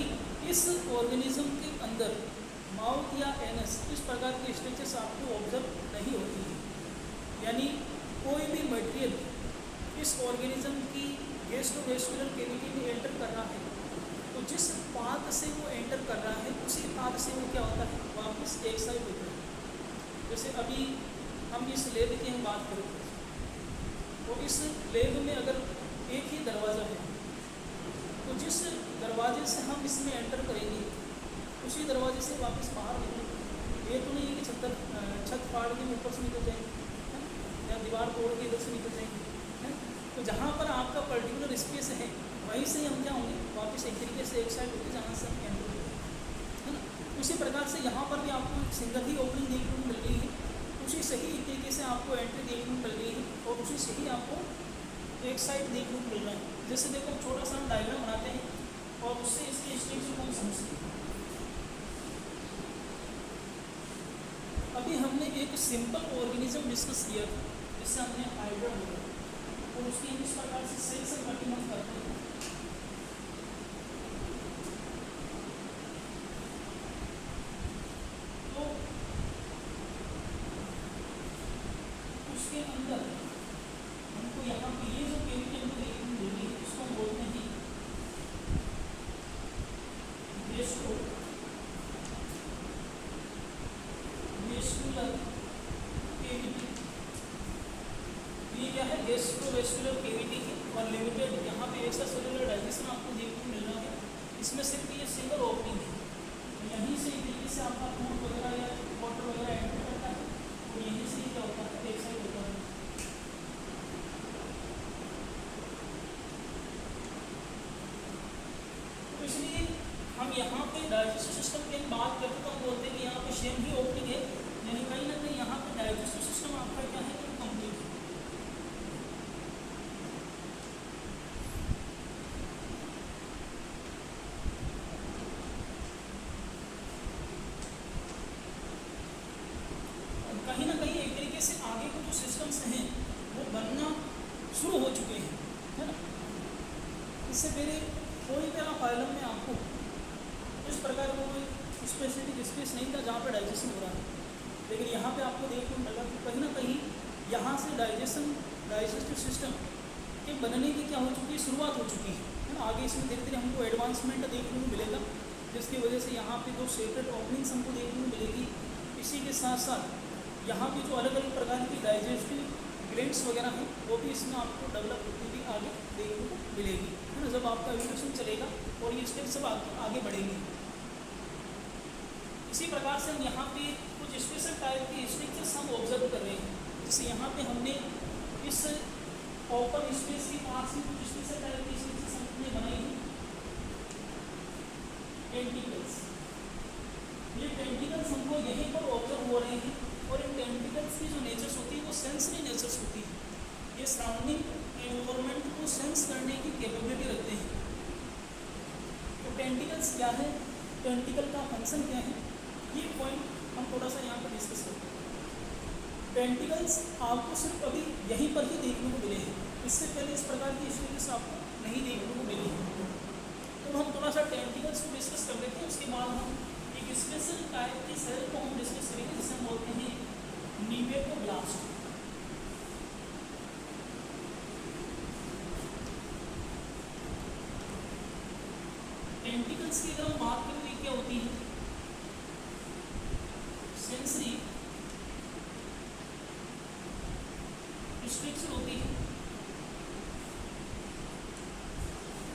A: इस ऑर्गेनिज्म के अंदर माउथ या एनस इस प्रकार के स्ट्रक्चर्स आपको ऑब्जर्व नहीं होती है। यानी कोई भी मटेरियल इस ऑर्गेनिज्म की गैस्ट्रोवेस्कुलर कैविटी में एंटर कर रहा है तो जिस पाथ से वो एंटर कर रहा है उसी पाथ से वो क्या होता है, वापस एक साइड होता है। जैसे अभी हम इस लेब की हम बात करें तो इस लेब में अगर एक ही दरवाज़ा है तो जिस दरवाजे से हम इसमें एंटर करेंगे उसी दरवाजे से वापस बाहर निकलेंगे। ये तो नहीं है कि छत फाड़ के ऊपर से निकल जाएंगे या दीवार तोड़ के इधर से निकल जाएंगे। तो जहाँ पर आपका पर्टिकुलर स्पेस है वहीं से हम क्या होंगे, वापस एक तरीके से एक साइड होकर जहाँ से हम एंटर करेंगे, है ना। उसी प्रकार से यहाँ पर भी आपको सिंगल ही ओपनिंग देखने को मिल रही है, उसी से ही एक तरीके से आपको एंट्री देखने को मिल रही है और उसी से ही आपको एक साइड देखने को मिल रहा है। जैसे देखो छोटा सा हम डायग्राम बनाते हैं और उससे इसके स्ट्रक्चर को हम समझते हैं। अभी हमने एक सिंपल ऑर्गेनिज्म डिस्कस किया था जिससे हमने हाइड्रा बोला और उसकी हम इस प्रकार से सेल से कटिंग हम करते हैं। तो उसके अंदर हमको यहाँ पे ये जो कैविटी हमको देखने को मिल रही है उसको हम बोलते हैं सेलुलर केविटी है और लिमिटेड यहाँ पे एक्स्ट्रा सेलुलर डाइजेशन आपको देखने को मिल रहा है। इसमें सिर्फ ये सिंगल ओपनिंग है, यहीं से एक तरीके से आपका फूड वगैरह या वाटर वगैरह एंटर करता है और यहीं से क्या होता है एक साइड होता है। तो इसलिए हम यहाँ पे डाइजेस्टिव सिस्टम की बात करते तो हम बोलते हैं कि यहाँ पे सेम ही ओपनिंग है, यानी कहीं ना कहीं यहाँ पे डाइजेस्टिव सिस्टम आपका क्या है कंप्लीट है। कहीं ना कहीं एक तरीके से आगे के जो सिस्टम्स हैं वो बनना शुरू हो चुके हैं, है ना। इससे पहले कोई भी फाइलम में आपको इस प्रकार का कोई स्पेसिफिक स्पेस नहीं था जहाँ पे डाइजेशन हो रहा है, लेकिन यहाँ पे आपको देखने को मिला कि कहीं ना कहीं यहाँ से डाइजेस्टिव सिस्टम के बनने की क्या हो चुकी है, शुरुआत हो चुकी है ना। आगे इसमें धीरे धीरे हमको एडवांसमेंट देखने को मिलेगा, जिसकी वजह से यहाँ पे जो सेपरेट ओपनिंग्स हमको देखने को मिलेगी। इसी के साथ साथ यहाँ पे जो अलग अलग प्रकार की डाइजेस्टिव ग्लैंड्स वगैरह हैं वो भी इसमें आपको डेवलप होती हुई आगे देखने को मिलेगी, है ना, जब आपका एवोल्यूशन चलेगा और ये स्टेप सब आगे बढ़ेंगे। इसी प्रकार से हम यहाँ पे कुछ स्पेशल टाइप की स्ट्रक्चर्स हम ऑब्जर्व कर रहे हैं, जैसे यहाँ पे हमने इस ओपन स्पेस के पास में कुछ स्पेशल टाइप की स्ट्रक्चर्स हमने बनाई हैं। टेंटिकल्स, ये टेंटिकल्स हमको यहीं पर ऑब्जर्व हो रहे हैं और इन टेंटिकल्स की जो नेचर्स होती है वो सेंसरी नेचर्स होती है। ये सराउंडिंग एनवायरनमेंट को सेंस करने की कैपेबिलिटी रखते हैं। तो टेंटिकल्स क्या है, टेंटिकल का फंक्शन क्या है, ये पॉइंट हम थोड़ा सा यहाँ पर डिस्कस करते हैं। टेंटिकल्स आपको सिर्फ अभी यहीं पर ही देखने को मिले हैं, इससे पहले इस प्रकार की स्टोरीज आपको नहीं देखने को मिली है। तो हम थोड़ा सा टेंटिकल्स को डिस्कस कर लेते हैं, उसके बाद हम एक स्पेशल टाइप की सेल को हम डिस्कस करेंगे जिसे हम बोलते हैं निमेटोब्लास्ट। टेंटिकल्स की अगर हम बात करें तो क्या होती है, सेंसरी स्ट्रक्चर होती है,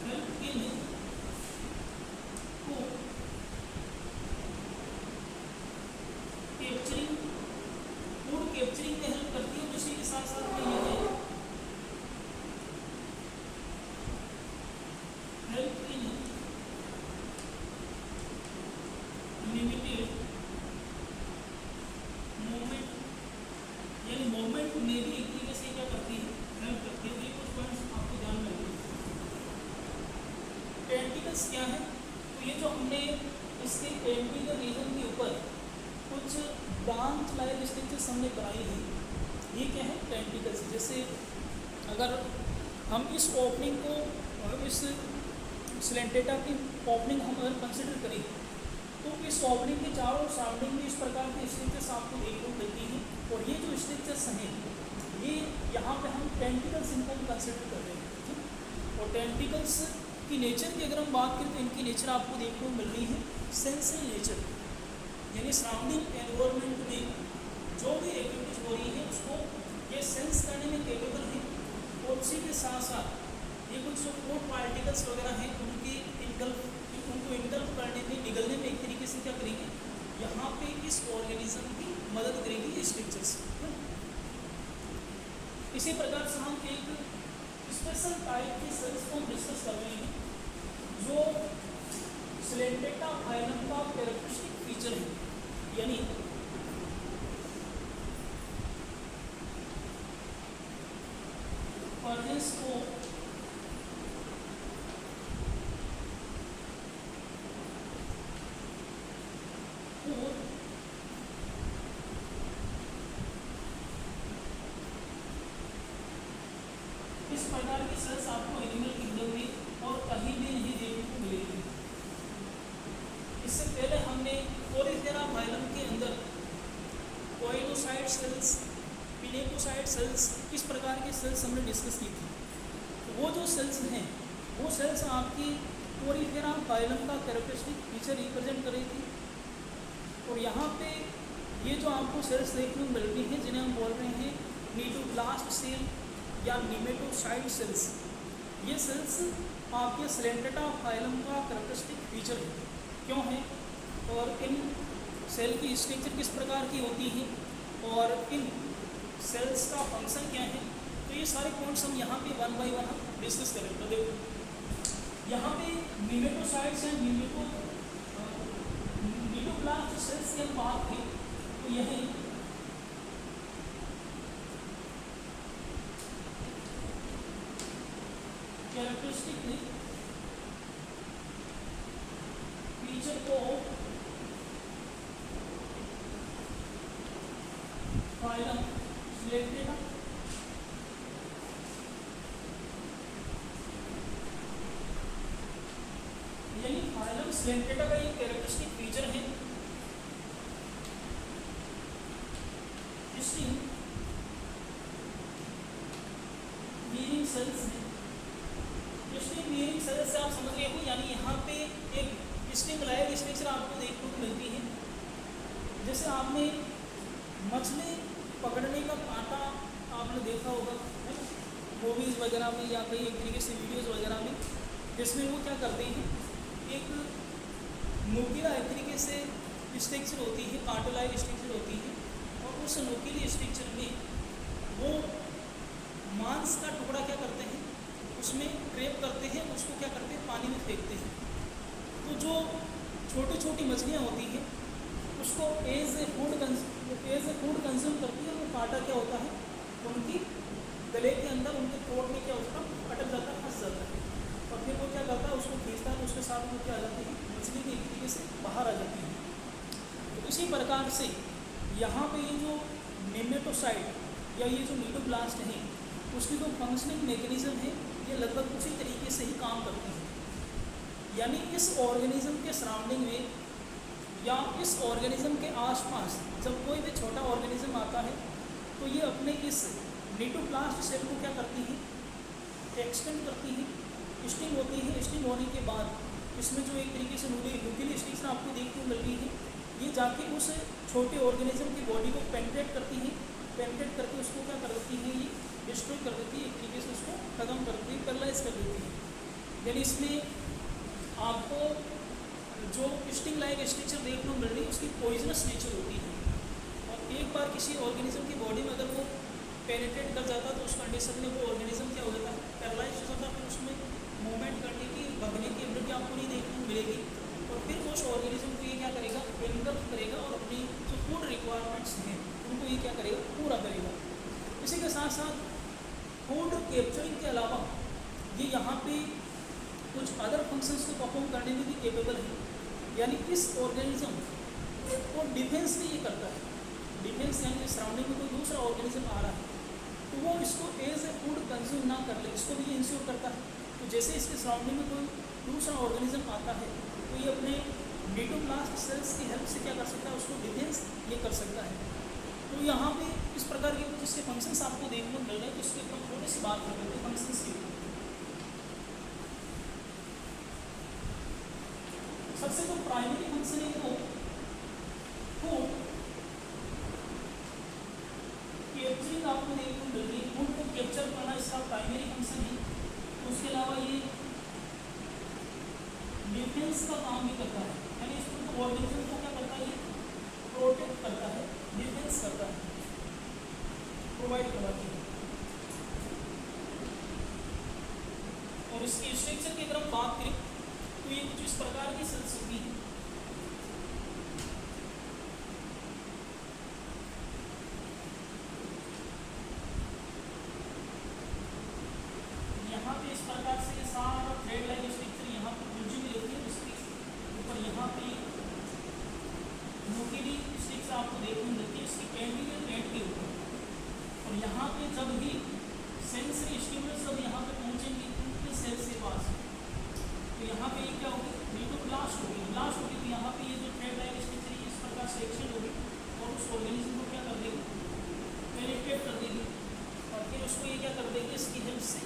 A: हेल्प इन को कैप्चरिंग, फूड कैप्चरिंग में हेल्प करती है। उसी के साथ साथ में ये है हेल्प इन लिमिटेड मूवमेंट, यानी मूवमेंट में भी एक तरीके से क्या करती है, हेल्प करती है। ये कुछ पॉइंट्स आपको ध्यान में रखना। टेंटिकल्स क्या है, तो ये जो हमने इसके टेंटिकल रीजन के ऊपर कुछ ब्रांच लाइक स्ट्रक्चर्स हमने बनाई है, ये क्या है टेंटिकल्स। जैसे अगर हम इस ओपनिंग को, इस सिलेंटेटा की ओपनिंग हम अगर कंसिडर करें तो इस ओपनिंग के चारों सराउंडिंग में इस प्रकार के स्ट्रक्चर्स आपको देखने को मिलती हैं, और ये जो स्ट्रक्चर्स हैं ये यहाँ पे हम टेंटिकल्स इनको कंसिडर कर रहे हैं। और टेंटिकल्स की नेचर की अगर हम बात करें तो इनकी नेचर आपको देखने को मिल रही है सेंसरी नेचर, यानी सराउंडिंग एनवायरनमेंट में जो भी एक्टिविटीज हो रही है उसको ये सेंस करने में केपेबल है। और उसी के साथ साथ ये कुछ जो फूड पार्टिकल्स वगैरह हैं उनको इंगल्फ करने में, निगलने में एक तरीके से क्या करेंगे, यहाँ पे इस ऑर्गेनिज्म की मदद करेगी ये स्ट्रक्चर्स। इसी प्रकार से हम एक स्पेशल टाइप की सेल्स को डिस्कस कर रहे हैं जो सिलेंटेटा फाइलम का कैरेक्टरिस्टिक फीचर है, यानी ऑर्गेन्स को इस प्रकार की सेल्स आपको एनिमल किंगडम में और कहीं भी नहीं देखने को मिलेगी। इससे पहले हमने कोरिफेरा फाइलम के अंदर कोइनोसाइट सेल्स, पिनेकोसाइट सेल्स, इस प्रकार की सेल्स हमने डिस्कस की थी। तो वो जो सेल्स हैं वो सेल्स आपकी कोरिफेरा फाइलम का कैरेक्टरिस्टिक फीचर रिप्रेजेंट कर रही थी। और यहाँ पे ये जो आपको सेल्स देखने को मिल रही हैं जिन्हें हम बोल रहे हैं नीटोब्लास्ट सेल या निमेटोसाइड सेल्स, ये सेल्स आपके सिलेंटेटा फाइलम का कैरेक्टरिस्टिक फीचर है। क्यों है और इन सेल की स्ट्रक्चर किस प्रकार की होती है और इन सेल्स का फंक्शन क्या है, तो ये सारे पॉइंट्स हम यहाँ पे वन बाय वन हम डिस्कस करेंगे। तो देखो यहाँ पे निमेटोसाइड्स एंड नीडोब्लास्ट सेल्स की हम बात करें तो यही कैरेक्टरिस्टिक फीचर को फाइलम सिलेक्टेड यानी फाइलम सिलेक्टेड का एक कैरेक्टरिस्टिक फीचर है सेल्स है। स्ट्रिंग बियरिंग सेल्स से आप समझ रहे हो, यानी यहाँ पे एक स्ट्रिंग लाइक स्ट्रक्चर आपको देखने को मिलती है। जैसे आपने मछली पकड़ने का कांटा आपने देखा होगा है ना, मूवीज़ वगैरह में या कहीं एक तरीके से वीडियोज़ वगैरह में, जिसमें वो क्या करते हैं, एक नुकीला एक तरीके से स्ट्रक्चर होती है, कांटे लाइक स्ट्रक्चर होती है, और उस नुकीले स्ट्रक्चर में वो मांस का टुकड़ा क्या करते हैं, उसमें क्रेप करते हैं, उसको क्या करते हैं, पानी में फेंकते हैं। तो जो छोटी छोटी मछलियाँ होती हैं उसको एज ए फूड कंज्यूम करती है। वो कांटा क्या होता है, उनकी गले के अंदर, उनके थ्रोट में क्या होता है, अटक जाता है, फंस जाता है, और फिर वो क्या करता है, उसको खींचता है, तो उसके साथ वो क्या आ जाती है, मछली की एक तरीके से बाहर आ जाती है। तो इसी प्रकार से यहाँ पे ये जो नेमेटोसाइड या ये जो नीडोब्लास्ट है, उसकी जो फंक्शनिंग मैकेनिज्म है ये लगभग उसी तरीके से ही काम करती है। यानी इस ऑर्गेनिज्म के सराउंडिंग में या इस ऑर्गेनिज्म के आसपास जब कोई भी छोटा ऑर्गेनिज्म आता है तो ये अपने इस नीडोब्लास्ट सेल को क्या करती है, एक्सटेंड करती है, स्टिंग होती है। स्टिंग होने के बाद इसमें जो एक तरीके से न्यूक्लियर स्टिक्स आपको देखने को मिल रही है, ये जाके उस छोटे ऑर्गेनिज्म की बॉडी को पेनिट्रेट करती है, पेनिट्रेट करके उसको क्या कर देती है, ये डिस्ट्रॉय कर देती है, एक तरीके से उसको खत्म कर देती है, पैरालाइज कर देती है। यानी इसमें आपको जो स्टिंग लाइक स्ट्रक्चर देखने को मिल रही है उसकी पॉइजनस नेचर होती है, और एक बार किसी ऑर्गेनिज्म की बॉडी में अगर वो पेनिट्रेट कर जाता है तो उस कंडीशन में वो ऑर्गेनिज्म क्या हो जाता है, पैरालाइज हो जाता है, फिर उसमें मूवमेंट करने की, भगने की एबिलिटी आपको नहीं देखने को मिलेगी, और फिर उस ऑर्गेनिज्म को ये क्या करेगा, एनगल्फ करेगा और अपनी जो फूड रिक्वायरमेंट्स हैं उनको ये क्या करेगा, पूरा करेगा। इसी के साथ साथ फूड कैप्चरिंग के अलावा ये यहाँ पे कुछ अदर फंक्शंस को परफॉर्म करने में भी केपेबल है। यानी इस ऑर्गेनिज्म को डिफेंस भी ये करता है। डिफेंस यानी सराउंडिंग में कोई दूसरा ऑर्गेनिज्म आ रहा है तो वो इसको एज ए फूड कंज्यूम ना कर ले, इसको भी इंश्योर करता है। तो जैसे इसके सराउंडिंग में कोई दूसरा ऑर्गेनिज्म आता है तो ये अपने नीडोब्लास्ट सेल्स की हेल्प से क्या कर सकता है, उसको डिफेंस ये कर सकता है। तो यहाँ पे इस प्रकार के कुछ इसके फंक्शंस आपको देखने को मिल रहे हैं, तो इसके ऊपर थोड़ी सी बात कर लेते हैं फंक्शंस की। सबसे जो प्राइमरी फंक्शन है वो फूड कैप्चरिंग आपको देखने को मिल रही है। फूड को कैप्चर करना इसका प्राइमरी फंक्शन है। उसके अलावा ये डिफेंस का काम भी करता है, यानी इसको ऑर्गेनिज्म को क्या करता है, प्रोटेक्ट करता है, डिफेंस करता है, प्रोवाइड करवाती है। और इसकी स्ट्रक्चर की अगर हम बात करें तो ये कुछ इस प्रकार की सेल्स होती है। यहाँ पे इस प्रकार से सारा थ्रेड लाइक स्ट्रक्चर यहाँ पर गुंजी में रहती है, उसके ऊपर यहाँ पे न्यूक्लियरी स्ट्रक्चर आपको देखने को मिलती है इसकी एंटीरियर एंड के ऊपर। और यहाँ पे जब भी सेंसरी स्टिमुलस जब यहाँ पे पहुँचेंगे उनके सेल्स के पास, तो यहाँ पे ये क्या होगी, नीडोब्लास्ट होगी, ब्लास्ट होगी। तो यहाँ पे ये जो थ्रेड लाइक स्ट्रक्चर इस प्रकार से एक्शन होगी और उस ऑर्गेनिज्म को क्या कर देगी, पेनिट्रेट कर देगी, और फिर उसको ये क्या कर देगी, इसकी हेल्प से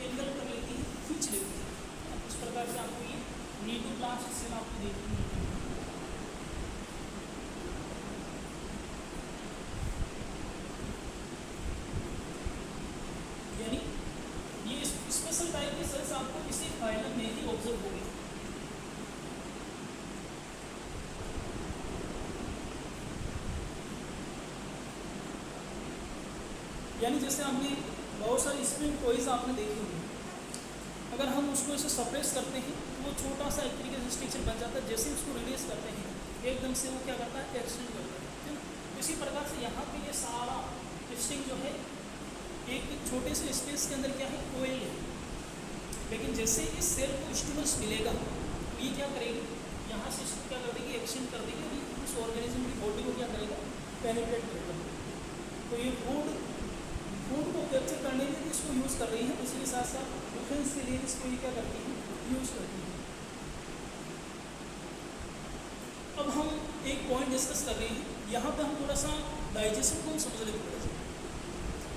A: एंगल कर लेती है, खींच लेती है। इस प्रकार से आपको ये नीडोब्लास्ट सेल आपको देखने को मिलती है। यानी आपको इसी फाइलम में ही ऑब्जर्व होगी। यानी जैसे हमने बहुत सारी स्प्रिंग टॉयज आपने देखी होंगी, अगर हम उसको ऐसे सप्रेस करते हैं तो वो छोटा सा एक तरीके से स्ट्रक्चर बन जाता है, जैसे ही उसको रिलीज करते हैं एकदम से वो क्या करता है, एक्सटेंड करता है ना। इसी प्रकार से यहाँ पे ये सारा स्ट्रिंग जो है एक छोटे से स्पेस के अंदर क्या है, कोयल है, लेकिन जैसे इस सेल को स्टिमुलस मिलेगा तो ये क्या करेगी, यहाँ से इसको क्या कर देगी, एक्सटेंड कर देगी और उस ऑर्गेनिज्म की बॉडी को क्या करेगा, पेनिट्रेट करेगा। तो ये फूड को कैप्चर करने के लिए इसको यूज़ कर रही है, उसके साथ साथ डिफेंस के लिए इसको ये क्या करती है, यूज़ करती है। अब हम एक पॉइंट डिस्कस कर रहे हैं, यहाँ पे हम थोड़ा सा डाइजेशन को समझ लेते हैं।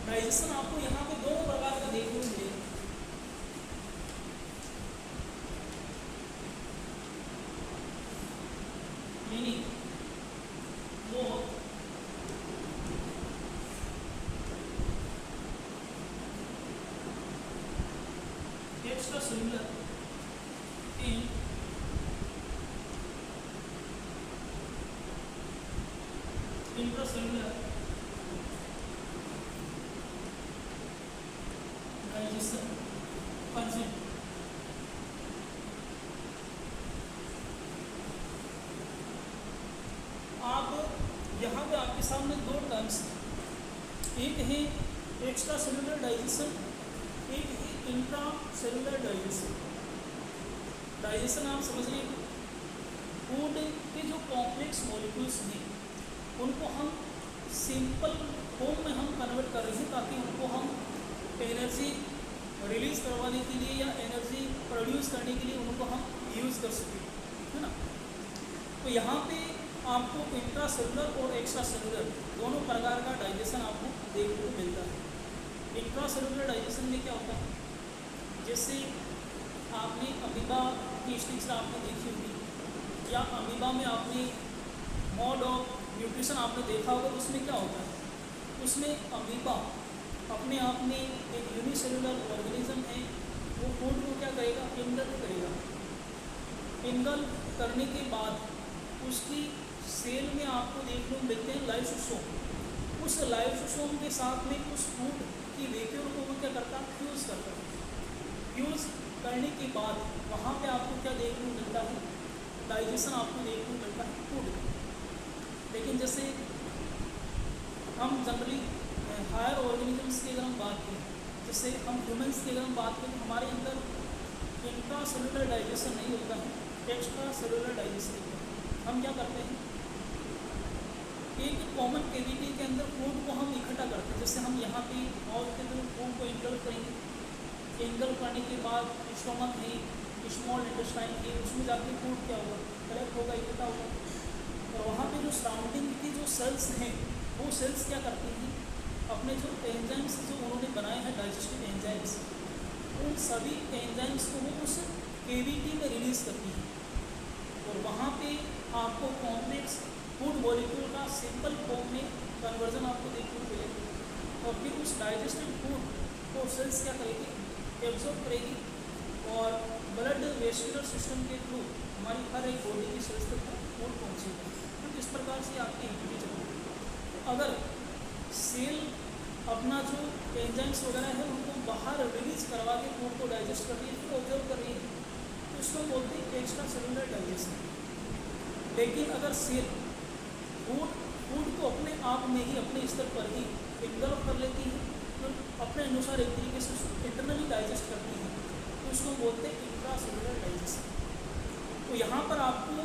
A: डाइजेशन आपको यहाँ पे दो प्रकार का देखने को मिलेगा। मीनिंग वो extracellular in intracellular digestion function। आप यहाँ पे आपके सामने दो टर्म्स हैं, एक है एक्स्ट्रा सेलुलर डाइजेशन, एक है इंट्रा सेलुलर डाइजेशन। डाइजेशन आप समझ लीजिए, फूड के जो कॉम्प्लेक्स मॉलिक्यूल्स हैं उनको हम सिंपल फॉर्म में हम कन्वर्ट कर रहे हैं ताकि उनको हम एनर्जी रिलीज करवाने के लिए या एनर्जी प्रोड्यूस करने के लिए उनको हम यूज़ कर सकें, है ना। तो यहाँ पे आपको इंट्रा सेलुलर और एक्स्ट्रा सेलुलर दोनों प्रकार का डाइजेशन आपको देखने को मिलता है। इंट्रा सेलुलर डाइजेशन में क्या होता है, जैसे आपने अमीबा की स्ट्रक्चर आपने देखी होगी या अमीबा में आपने मोड ऑफ न्यूट्रिशन आपने देखा होगा, तो उसमें क्या होता है, उसमें अमीबा अपने आप में एक यूनिसेलुलर ऑर्गेनिज्म है, वो फूड को क्या करेगा, इंगल करेगा। इंगल करने के बाद उसकी सेल में आपको देखने को मिलते हैं लाइसोसोम। उस लाइसोसोम के साथ में उस फूड की वेक्यूल को वो क्या करता है, फ्यूज़ करता है। फ्यूज़ करने के बाद वहाँ पे आपको क्या देखने को मिलता है, डाइजेशन आपको देखने को मिलता है फूड। लेकिन जैसे हम जनरली हायर ऑर्गेनिजम्स की अगर हम बात करें, जैसे हम ह्यूमंस की अगर हम बात करें, हमारे अंदर इंट्रा सेलुलर डाइजेशन नहीं होता है, एक्स्ट्रा सेलुलर डाइजेशन होता है। हम क्या करते हैं, एक कॉमन कैविटी के अंदर फूड को हम इकट्ठा करते हैं। जैसे हम यहाँ पे माउथ के अंदर फूड को इंगल्फ करेंगे, इंगल्फ करने के बाद स्टोमक है, स्मॉल इंटेस्टाइन है, उसमें जाके फूड क्या होगा, कलेक्ट होगा, इकट्ठा होगा। और वहाँ पे जो सराउंडिंग की जो सेल्स हैं वो सेल्स क्या करती हैं, अपने जो एंजाइम्स जो उन्होंने बनाए हैं डाइजेस्टिव एंजाइम्स, उन सभी एंजाइम्स को वो उस केविटी में रिलीज़ करती हैं और वहाँ पे आपको कॉम्प्लेक्स फूड मॉलिक्यूल का सिंपल फॉर्म में कन्वर्जन आपको देखने को मिलेगा। और फिर उस डाइजेस्टिव फूड को सेल्स क्या करेगी, एब्जॉर्ब करेगी और ब्लड वेस्कुलर सिस्टम के थ्रू हमारी हर एक बॉडी की सेल्स तक फूड पहुँचेगा। तो इस प्रकार से आपकी एक्टिविटी चलती है। अगर सेल अपना जो एंजाइम्स वगैरह है उनको बाहर रिलीज करवा के फूड को डाइजेस्ट कर रही है, तो ऑब्जर्व कर रही है, तो इसको बोलते हैं एक्स्ट्रा सेलुलर डाइजेशन। लेकिन अगर सेल फूड को अपने आप में ही अपने स्तर पर ही इनगल्फ कर लेती है, तो अपने अनुसार एक तरीके से उसको इंटरनली डाइजेस्ट करती है, तो उसको बोलते हैं इंट्रा सेलुलर डाइजेशन। तो यहाँ पर आपको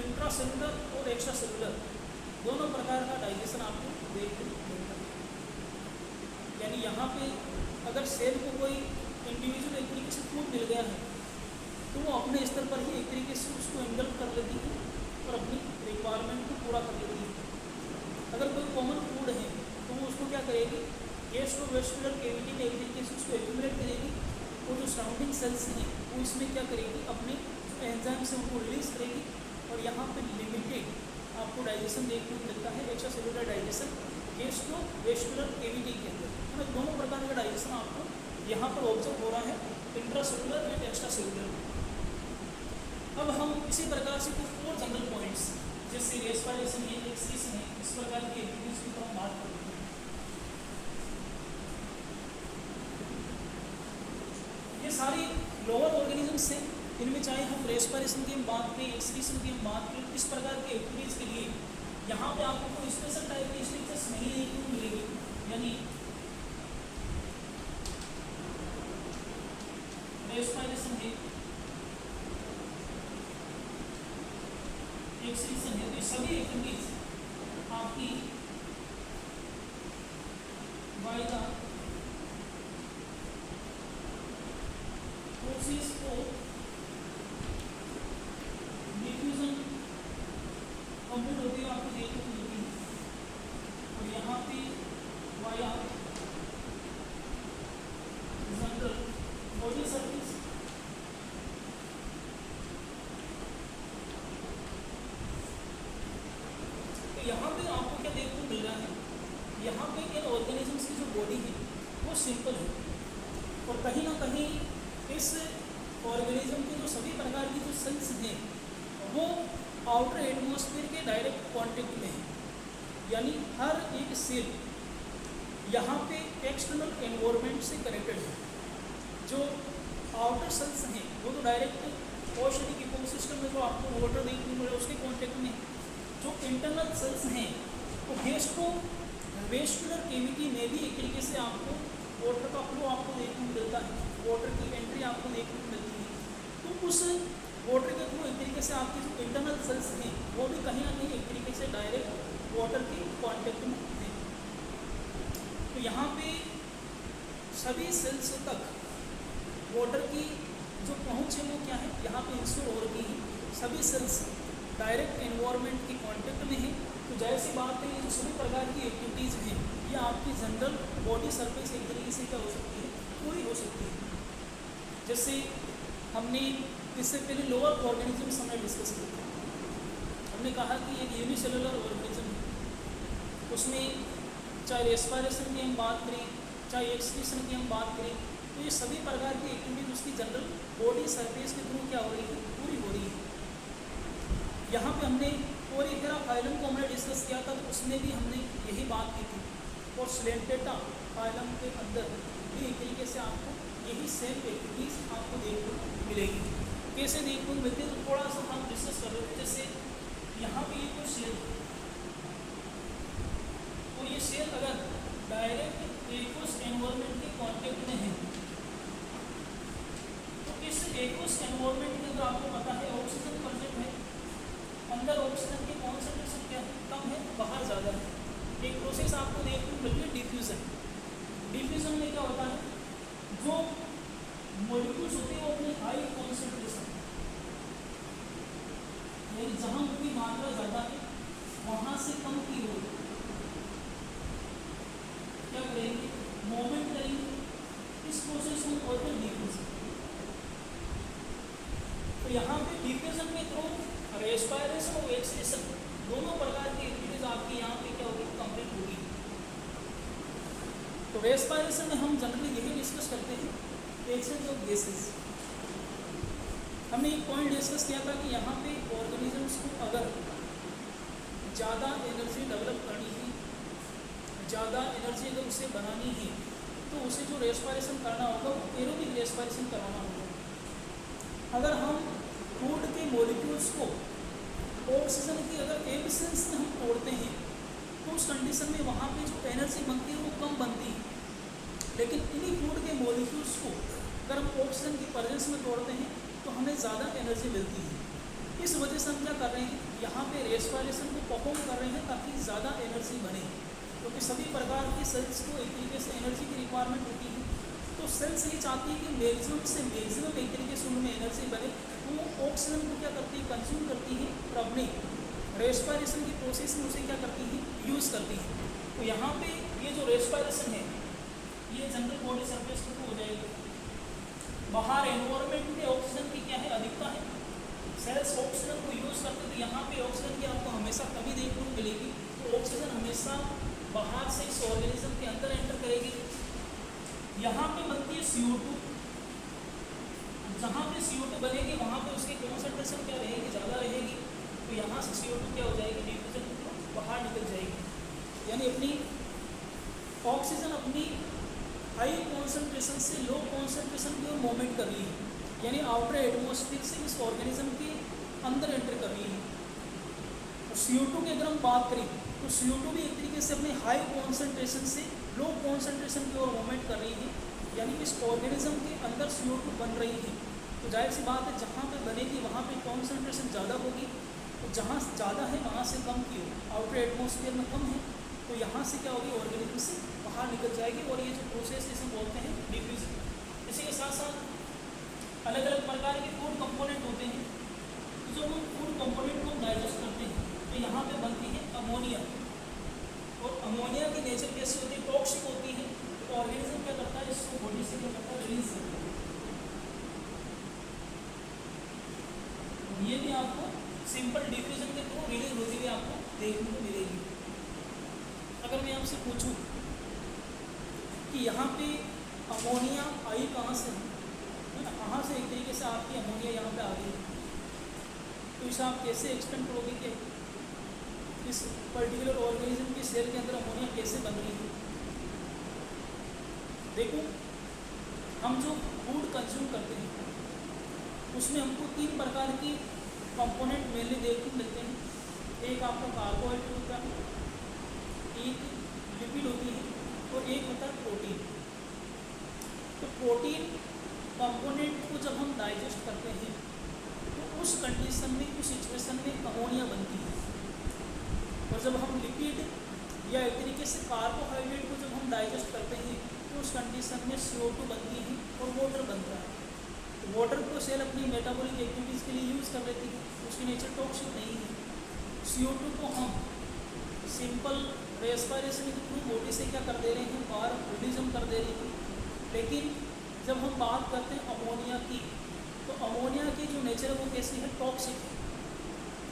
A: इंट्रा सेलुलर और एक्स्ट्रा सेलुलर दोनों प्रकार का डाइजेशन आपको देखने को मिलता है। यानी यहाँ पे अगर सेल को कोई इंडिविजुअल एक तरीके से फूड मिल गया है तो वो अपने स्तर पर ही एक तरीके से उसको इनगल्फ कर लेती है और अपनी रिक्वायरमेंट को पूरा कर लेती है। अगर कोई कॉमन फूड है तो वो उसको क्या करेगी, गैस्ट्रोवेस्कुलर कैविटी में एक तरीके से उसको एक्यूमुलेट करेगी और जो सराउंडिंग सेल्स हैं वो इसमें क्या करेगी, अपने एंजाइम से उनको रिलीज करेगी और यहाँ पे लिमिटेड आपको डाइजेशन देखने को मिलता है, extra cellular digestion gastrovascular cavity के अंदर। हमें दोनों प्रकार का डाइजेशन आपको यहाँ पर ऑब्जर्व हो रहा है इंट्रासेलुलर एंड एक्स्ट्रा सेलुलर। अब हम इसी प्रकार से कुछ और जनरल पॉइंट्स जैसे रेस्पिरेशन है, एक्सक्रीशन है, इस प्रकार की एक्टिविटीज की हम बात करते हैं। ये सारी लोअर ऑर्गेनिजम्स हैं, इनमें चाहे हम रेस्पिरेशन की हम बात करें, एक्सक्रीशन की हम बात करें, इस प्रकार की एक्टिविटीज के लिए यहाँ पे आपको कोई स्पेशल टाइप की स्ट्रक्चर्स नहीं देखने को मिलेगी, यानी रेस्पिरेशन है, एक्सक्रीशन है, तो सभी एक्टिविटीज आपकी by the process of diffusion complete होती है, आपको देखने को मिलती है। और यहाँ पे वाया जनरल बॉडी सर्फेस यहाँ पे आपको क्या देखने को मिल रहा है, यहाँ पे इन ऑर्गेनिजम्स की जो बॉडी है वो सिंपल है और कहीं ना कहीं इस ऑर्गेनिज्म के जो सभी प्रकार की जो सेल्स हैं वो आउटर एटमॉस्फेयर के डायरेक्ट कांटेक्ट में है, यानी हर एक सेल यहाँ पे एक्सटर्नल एनवायरनमेंट से कनेक्टेड है। जो आउटर सेल्स हैं वो तो डायरेक्ट ओशनिक इकोसिस्टम में जो आपको वाटर देखने को मिले उसके कांटेक्ट में, जो इंटरनल सेल्स हैं वो वेस्कुलर कैविटी में भी एक तरीके से आपको वाटर का फ्लो आपको देखने को मिलता है, वाटर की एंट्री आपको देखने को मिलती है। तो उस वाटर के थ्रू एक तरीके से आपके जो इंटरनल सेल्स हैं वो भी कहीं ना कहीं एक तरीके से डायरेक्ट वाटर के कॉन्टेक्ट में हैं। तो यहाँ पे सभी सेल्स तक वाटर की जो पहुँच है वो क्या है, यहाँ पे इंश्योर हो रही है, सभी सेल्स डायरेक्ट एनवायरनमेंट के कांटेक्ट में है। तो जैसी बात है, ये जो सभी प्रकार की एक्टिविटीज़ हैं ये आपकी जनरल बॉडी सरफेस एक तरीके से क्या हो सकती है, पूरी हो सकती है। जैसे हमने इससे पहले लोअर ऑर्गेनिजम्स हमने डिस्कस किया, हमने कहा कि एक यूनिसेलुलर ऑर्गेनिज्म है, उसमें चाहे रेस्पिरेशन की हम बात करें, चाहे एक्सक्रीशन की हम बात करें, तो ये सभी प्रकार की एक्टिविटीज उसकी जनरल बॉडी सरफेस के थ्रू क्या हो रही है, पूरी हो रही है। यहाँ पे हमने कोरीफेरा फाइलम को हमने डिस्कस किया था, तो उसमें भी हमने यही बात की थी। और स्लेंटेटा फाइलम के अंदर भी एक तरीके से आपको यही सेम एक्टिविटीज आपको देखने को मिलेगी। कैसे देखने को मिलती है, तो थोड़ा सा हम डिस्कस कर रहे थे। जैसे यहाँ पे ये कोई सेल, तो ये सेल अगर डायरेक्ट एक्वस एनवायरनमेंट के कॉन्टेक्ट में है, तो इस एक्वस एनवायरनमेंट के अंदर आपको पता है ऑक्सीजन प्रेजेंट है, अंदर ऑक्सीजन की कॉन्सेंट्रेशन क्या है, कम है, बाहर ज़्यादा है। एक प्रोसेस आपको देखने को मिलती है डिफ्यूजन। डिफ्यूजन में क्या होता है, जो मॉलिक्यूल्स होते हैं वो अपनी हाई कॉन्सेंट्रेशन, यानी जहाँ उनकी मात्रा ज़्यादा है वहाँ से कम की हो क्या करेंगे, मूवमेंट करेंगे। इस प्रोसेस को बोलते हैं डिफ्यूजन। तो यहाँ पे डिफ्यूजन के थ्रू रेस्पिरेशन और एक्सक्रीशन दोनों प्रकार की एक्टिविटीज आपकी यहाँ पे क्या होगी, कंप्लीट होगी। तो रेस्पिरेशन में हम जनरली यही डिस्कस करते हैं, एक्सचेंज ऑफ गैसेस। हमने एक पॉइंट डिस्कस किया था कि यहाँ पे ऑर्गेनिजम्स को अगर ज़्यादा एनर्जी डेवलप करनी है, ज़्यादा एनर्जी अगर उसे बनानी है, तो उसे जो रेस्पिरेशन करना होगा वो एरोबिक रेस्पिरेशन करवाना होगा। अगर हम फूड के मॉलिक्यूल्स को ऑक्सीजन की अगर एब्सेंस में हम तोड़ते हैं, तो उस कंडीशन में वहाँ पे जो एनर्जी बनती है वो कम बनती है। लेकिन इन्हीं फूड के मॉलिक्यूल्स को अगर हम ऑक्सीजन की प्रेजेंस में तोड़ते हैं तो हमें ज़्यादा एनर्जी मिलती है। इस वजह से हम क्या कर रहे हैं, यहाँ पे रेस्पिरेशन को परफॉर्म कर रहे हैं ताकि ज़्यादा एनर्जी बने, क्योंकि सभी प्रकार की सेल्स को एक तरीके से एनर्जी की रिक्वायरमेंट होती है। तो सेल्स ये चाहती है कि मैक्सिमम से मैक्सिमम एक तरीके से उनमें एनर्जी बने, वो ऑक्सीजन को क्या करती है, कंज्यूम करती है और अपने रेस्पिरेशन की प्रोसेस में उसे क्या करती है, यूज़ करती है। तो यहाँ पे ये जो रेस्पिरेशन है ये जनरल बॉडी सरफेस के थ्रू हो जाएगी। बाहर एनवायरनमेंट में ऑक्सीजन की क्या है, अधिकता है, सेल्स ऑक्सीजन को यूज़ करते हैं, तो यहाँ पे ऑक्सीजन की आपको हमेशा कमी देखने को मिलेगी। तो ऑक्सीजन हमेशा बाहर से इस ऑर्गेनिज्म के अंदर एंटर करेगी। यहाँ पे बनती है CO2, जहाँ पे CO2 बनेगी वहाँ पे उसकी कॉन्सेंट्रेशन क्या रहेगी, ज़्यादा रहेगी, तो यहाँ से CO2 क्या हो जाएगी, डिफ्यूजन बाहर निकल जाएगी। यानी अपनी ऑक्सीजन अपनी हाई कॉन्सेंट्रेशन से लो कॉन्सेंट्रेशन की ओर मूवमेंट कर रही है, यानी आउटर एटमॉस्फेयर से इस ऑर्गेनिज्म के अंदर एंटर कर रही है। और CO2 की अगर हम बात करें तो CO2 भी एक तरीके से अपने हाई कॉन्सेंट्रेशन से लो कॉन्सेंट्रेशन की ओर मूवमेंट कर रही है, यानी इस ऑर्गेनिज्म के अंदर CO2 बन रही है। तो जाहिर सी बात है जहाँ पे बनेगी वहाँ पे कॉन्सेंट्रेशन ज़्यादा होगी, तो जहाँ ज़्यादा है वहाँ से कम की हो, आउटर एटमॉस्फेयर में कम है तो यहाँ से क्या होगी, ऑर्गेनिज्म से बाहर निकल जाएगी। और ये जो प्रोसेस इसे बोलते हैं डिफ्यूजन। इसी के साथ साथ अलग अलग प्रकार के फूड कंपोनेंट होते हैं, तो जब हम फूड कंपोनेंट को डाइजेस्ट करते हैं तो यहाँ पे बनती है अमोनिया, और अमोनिया की नेचर कैसी होती है, टॉक्सिक होती है। तो ऑर्गेनिज्म क्या करता है, इसको बॉडी से क्या करता है, रिलीज करता है। ये भी आपको सिंपल डिफ्यूजन के थ्रू रिलीज होती हुई आपको देखने को मिलेगी। अगर मैं आपसे पूछूं कि यहाँ पे अमोनिया आई कहाँ से है ना, कहाँ से एक तरीके से आपकी अमोनिया यहाँ पे आ गई, तो इसे आप कैसे एक्सप्लेन करोगे कि इस पर्टिकुलर ऑर्गेनिज्म की सेल के अंदर अमोनिया कैसे बन रही है। देखो, हम जो फूड कंज्यूम करते हैं उसमें हमको 3 प्रकार की कंपोनेंट मेनली देखने को मिलते हैं। एक आपका कार्बोहाइड्रेट होता है, एक लिपिड होती है, और एक होता है प्रोटीन। तो प्रोटीन कंपोनेंट को जब हम डाइजेस्ट करते हैं तो उस कंडीशन में, उस सिचुएशन में अमोनिया बनती है। और जब हम लिपिड या एक तरीके से कार्बोहाइड्रेट को जब हम डाइजेस्ट करते हैं तो उस कंडीशन में CO2 बनती है और वाटर बनता है। तो वाटर को सेल अपनी मेटाबॉलिक एक्टिविटीज़ के लिए यूज़ कर लेती है, उसकी नेचर टॉक्सिक नहीं है। CO2 को हम सिंपल रेस्पिरेशन के थ्रू बॉडी से क्या कर दे रहे हैं, बाहर रिलीज हम कर दे रहे हैं। लेकिन जब हम बात करते हैं अमोनिया की, तो अमोनिया की जो नेचर है वो कैसी है, टॉक्सिक है।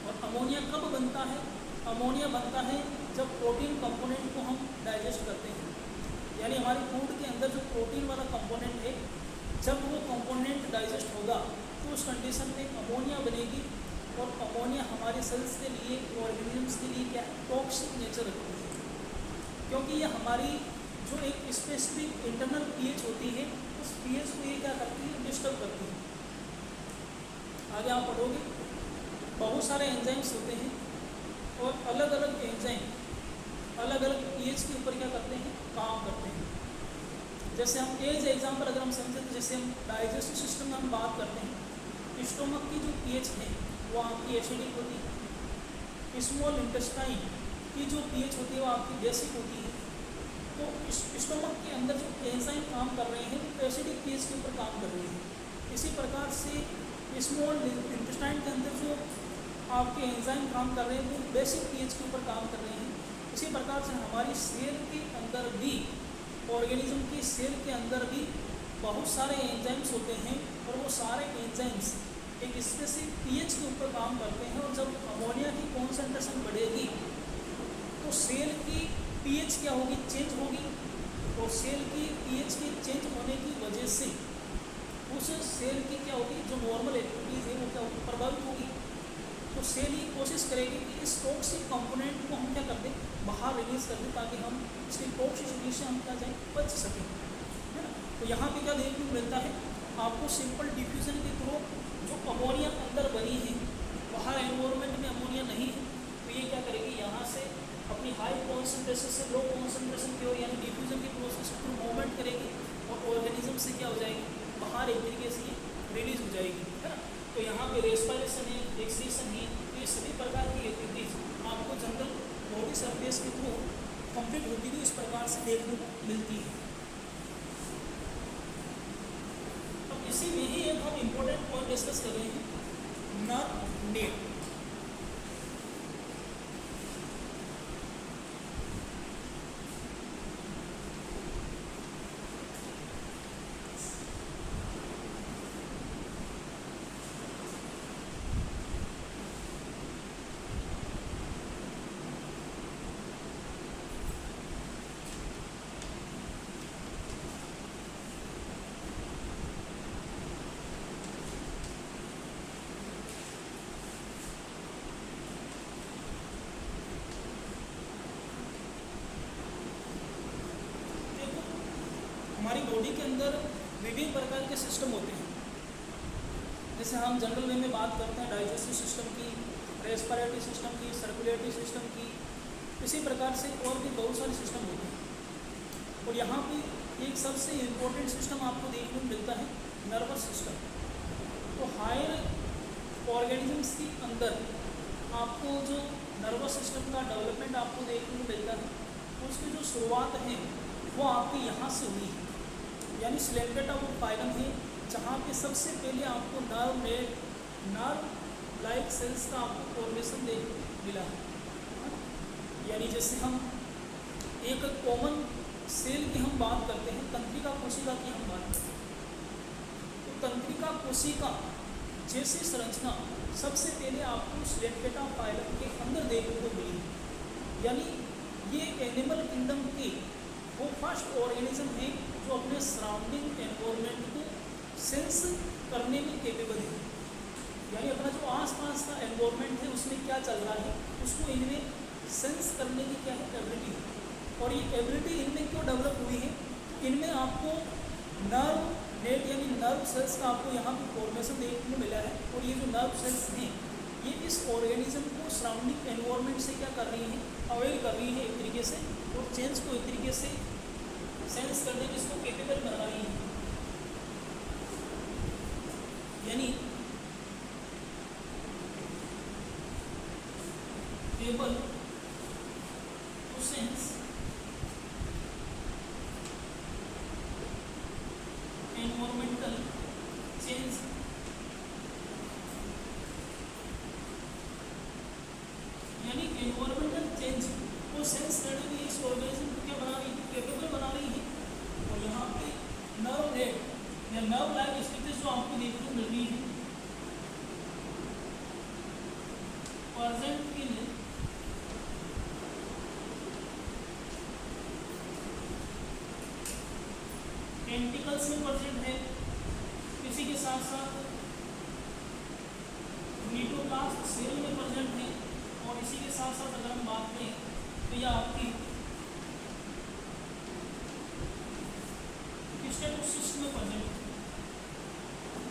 A: और अमोनिया कब बनता है, अमोनिया बनता है जब प्रोटीन कंपोनेंट को हम डाइजेस्ट करते हैं, यानी हमारे फूड के अंदर जो प्रोटीन वाला कंपोनेंट है, जब वो कंपोनेंट डाइजेस्ट होगा तो उस कंडीशन में अमोनिया बनेगी। और अमोनिया हमारे सेल्स के लिए, ऑर्गेनिजम्स के लिए क्या है, टॉक्सिक नेचर रखती है, क्योंकि ये हमारी जो एक स्पेसिफिक इंटरनल पीएच होती है, उस पीएच को ये क्या करती है, डिस्टर्ब करती है। आगे आप पढ़ोगे, बहुत सारे एंजाइम्स होते हैं और अलग अलग एंजाइम अलग अलग पीएच के ऊपर क्या करते हैं, काम करते हैं। जैसे हम एज एग्जाम्पल अगर हम समझें तो जैसे हम डाइजेस्टिव सिस्टम में हम बात करते हैं, स्टोमक की जो पीएच है वो आपकी एसिडिक होती है। स्मॉल इंटेस्टाइन की जो पीएच होती है वो आपकी बेसिक होती है। तो स्टोमक के अंदर जो एंजाइम काम कर रहे हैं वो एसिडिक पीएच के ऊपर काम कर रहे हैं। इसी प्रकार से स्मॉल इंटेस्टाइन के अंदर जो आपके एंजाइम काम कर रहे हैं वो बेसिक पीएच के ऊपर काम कर रहे हैं। इसी प्रकार से हमारी सेल के अंदर भी, ऑर्गेनिज्म की सेल के अंदर भी बहुत सारे एंजाइम्स होते हैं और वो सारे एंजाइम्स एक स्पेसिफिक पीएच के ऊपर काम करते हैं। और जब अमोनिया की कॉन्सेंट्रेशन बढ़ेगी तो सेल की पीएच क्या होगी, चेंज होगी। और सेल की पीएच के चेंज होने की वजह से उस सेल की क्या होगी, जो नॉर्मल एक्टिविटीज़ है वो क्या होगी, प्रभावित होगी। तो सेल ही कोशिश करेगी कि इस टॉक्सिक कंपोनेंट को हम क्या कर दें, बाहर रिलीज कर दें, ताकि हम इसकी टॉक्सिसिटी से हम क्या जाए, बच सकें, है ना। तो यहाँ पे क्या देखने को मिलता है आपको, सिंपल डिफ्यूजन के थ्रू जो अमोनिया अंदर बनी है, बाहर एनवायरनमेंट में अमोनिया नहीं है, तो ये क्या करेगी, यहाँ से अपनी हाई कॉन्सेंट्रेशन से लो कॉन्सेंट्रेशन की ओर, यानी डिफ्यूजन की प्रोसेस को मूवमेंट करेगी और ऑर्गेनिज्म से क्या हो जाएगी, बाहर एक तरीके से रिलीज हो जाएगी, है ना। तो यहाँ पे रेस्पिरेशन है, एक्सक्रीशन है, तो ये सभी प्रकार की एक्टिविटीज आपको जनरल बॉडी सरफेस के थ्रू कंप्लीट होती हुई इस प्रकार से देखने को मिलती है। अब इसी में ही एक हम इम्पोर्टेंट पॉइंट डिस्कस कर रहे हैं, नर्व नेट। के सिस्टम होते हैं। जैसे हम जनरल वे में बात करते हैं डाइजेस्टिव सिस्टम की, रेस्पिरेटरी सिस्टम की, सर्कुलेटरी सिस्टम की, इसी प्रकार से और भी बहुत सारे सिस्टम होते हैं। और यहाँ पे एक सबसे इम्पोर्टेंट सिस्टम आपको देखने को मिलता है नर्वस सिस्टम। तो हायर ऑर्गेनिजम्स के अंदर आपको जो नर्वस सिस्टम का डेवलपमेंट आपको देखने को मिलता है, उसकी जो शुरुआत है वो आपकी यहाँ से हुई है, यानी सिलेंडेटा वो फाइलम है जहाँ पे सबसे पहले आपको नर्व लाइक सेल्स का आपको फॉर्मेशन देखने को मिला है। यानी जैसे हम एक कॉमन सेल की हम बात करते हैं, तंत्रिका कोशिका की हम बात करते हैं, तो तंत्रिका कोशिका जैसी संरचना सबसे पहले आपको सिलेंडेटा फाइलम के अंदर देखने को मिली। यानी ये एनिमल किंगडम की वो फर्स्ट ऑर्गेनिज्म है जो अपने सराउंडिंग एनवायरनमेंट को सेंस करने में केपेबल है। यानी अपना जो आसपास का एनवायरनमेंट है उसमें क्या चल रहा है उसको इनमें सेंस करने की क्या है एबिलिटी है। और ये एबिलिटी इनमें क्यों डेवलप हुई है? इनमें आपको नर्व नेट यानी नर्व सेल्स का आपको यहाँ पर फॉर्मेशन देखने को मिला है। और ये जो नर्व सेल्स हैं ये इस ऑर्गेनिज्म को सराउंडिंग एनवायरनमेंट से क्या कर रही हैं, अवेयर कर रही है एक तरीके से, और चेंज को एक तरीके से सेंस करने की इसको केपेबल बना रही है। यानी able to sense environmental change यानी एनवायरमेंटल चेंज को सेंस करने की इस ऑर्गेनिज्म को क्या बना रही है, केपेबल बना रही है। और यहाँ पे नर्व नेट या नर्व लाइक स्ट्रक्चर जो आपको देखने को मिल रही है प्रेजेंट इन टेंटिकल्स में प्रेजेंट है, इसी के साथ साथ नीटोप्लास्ट सेल में प्रेजेंट है, और इसी के साथ साथ अगर हम बात करें तो यह आपकी स्टेटोसिस्ट में प्रेजेंट है।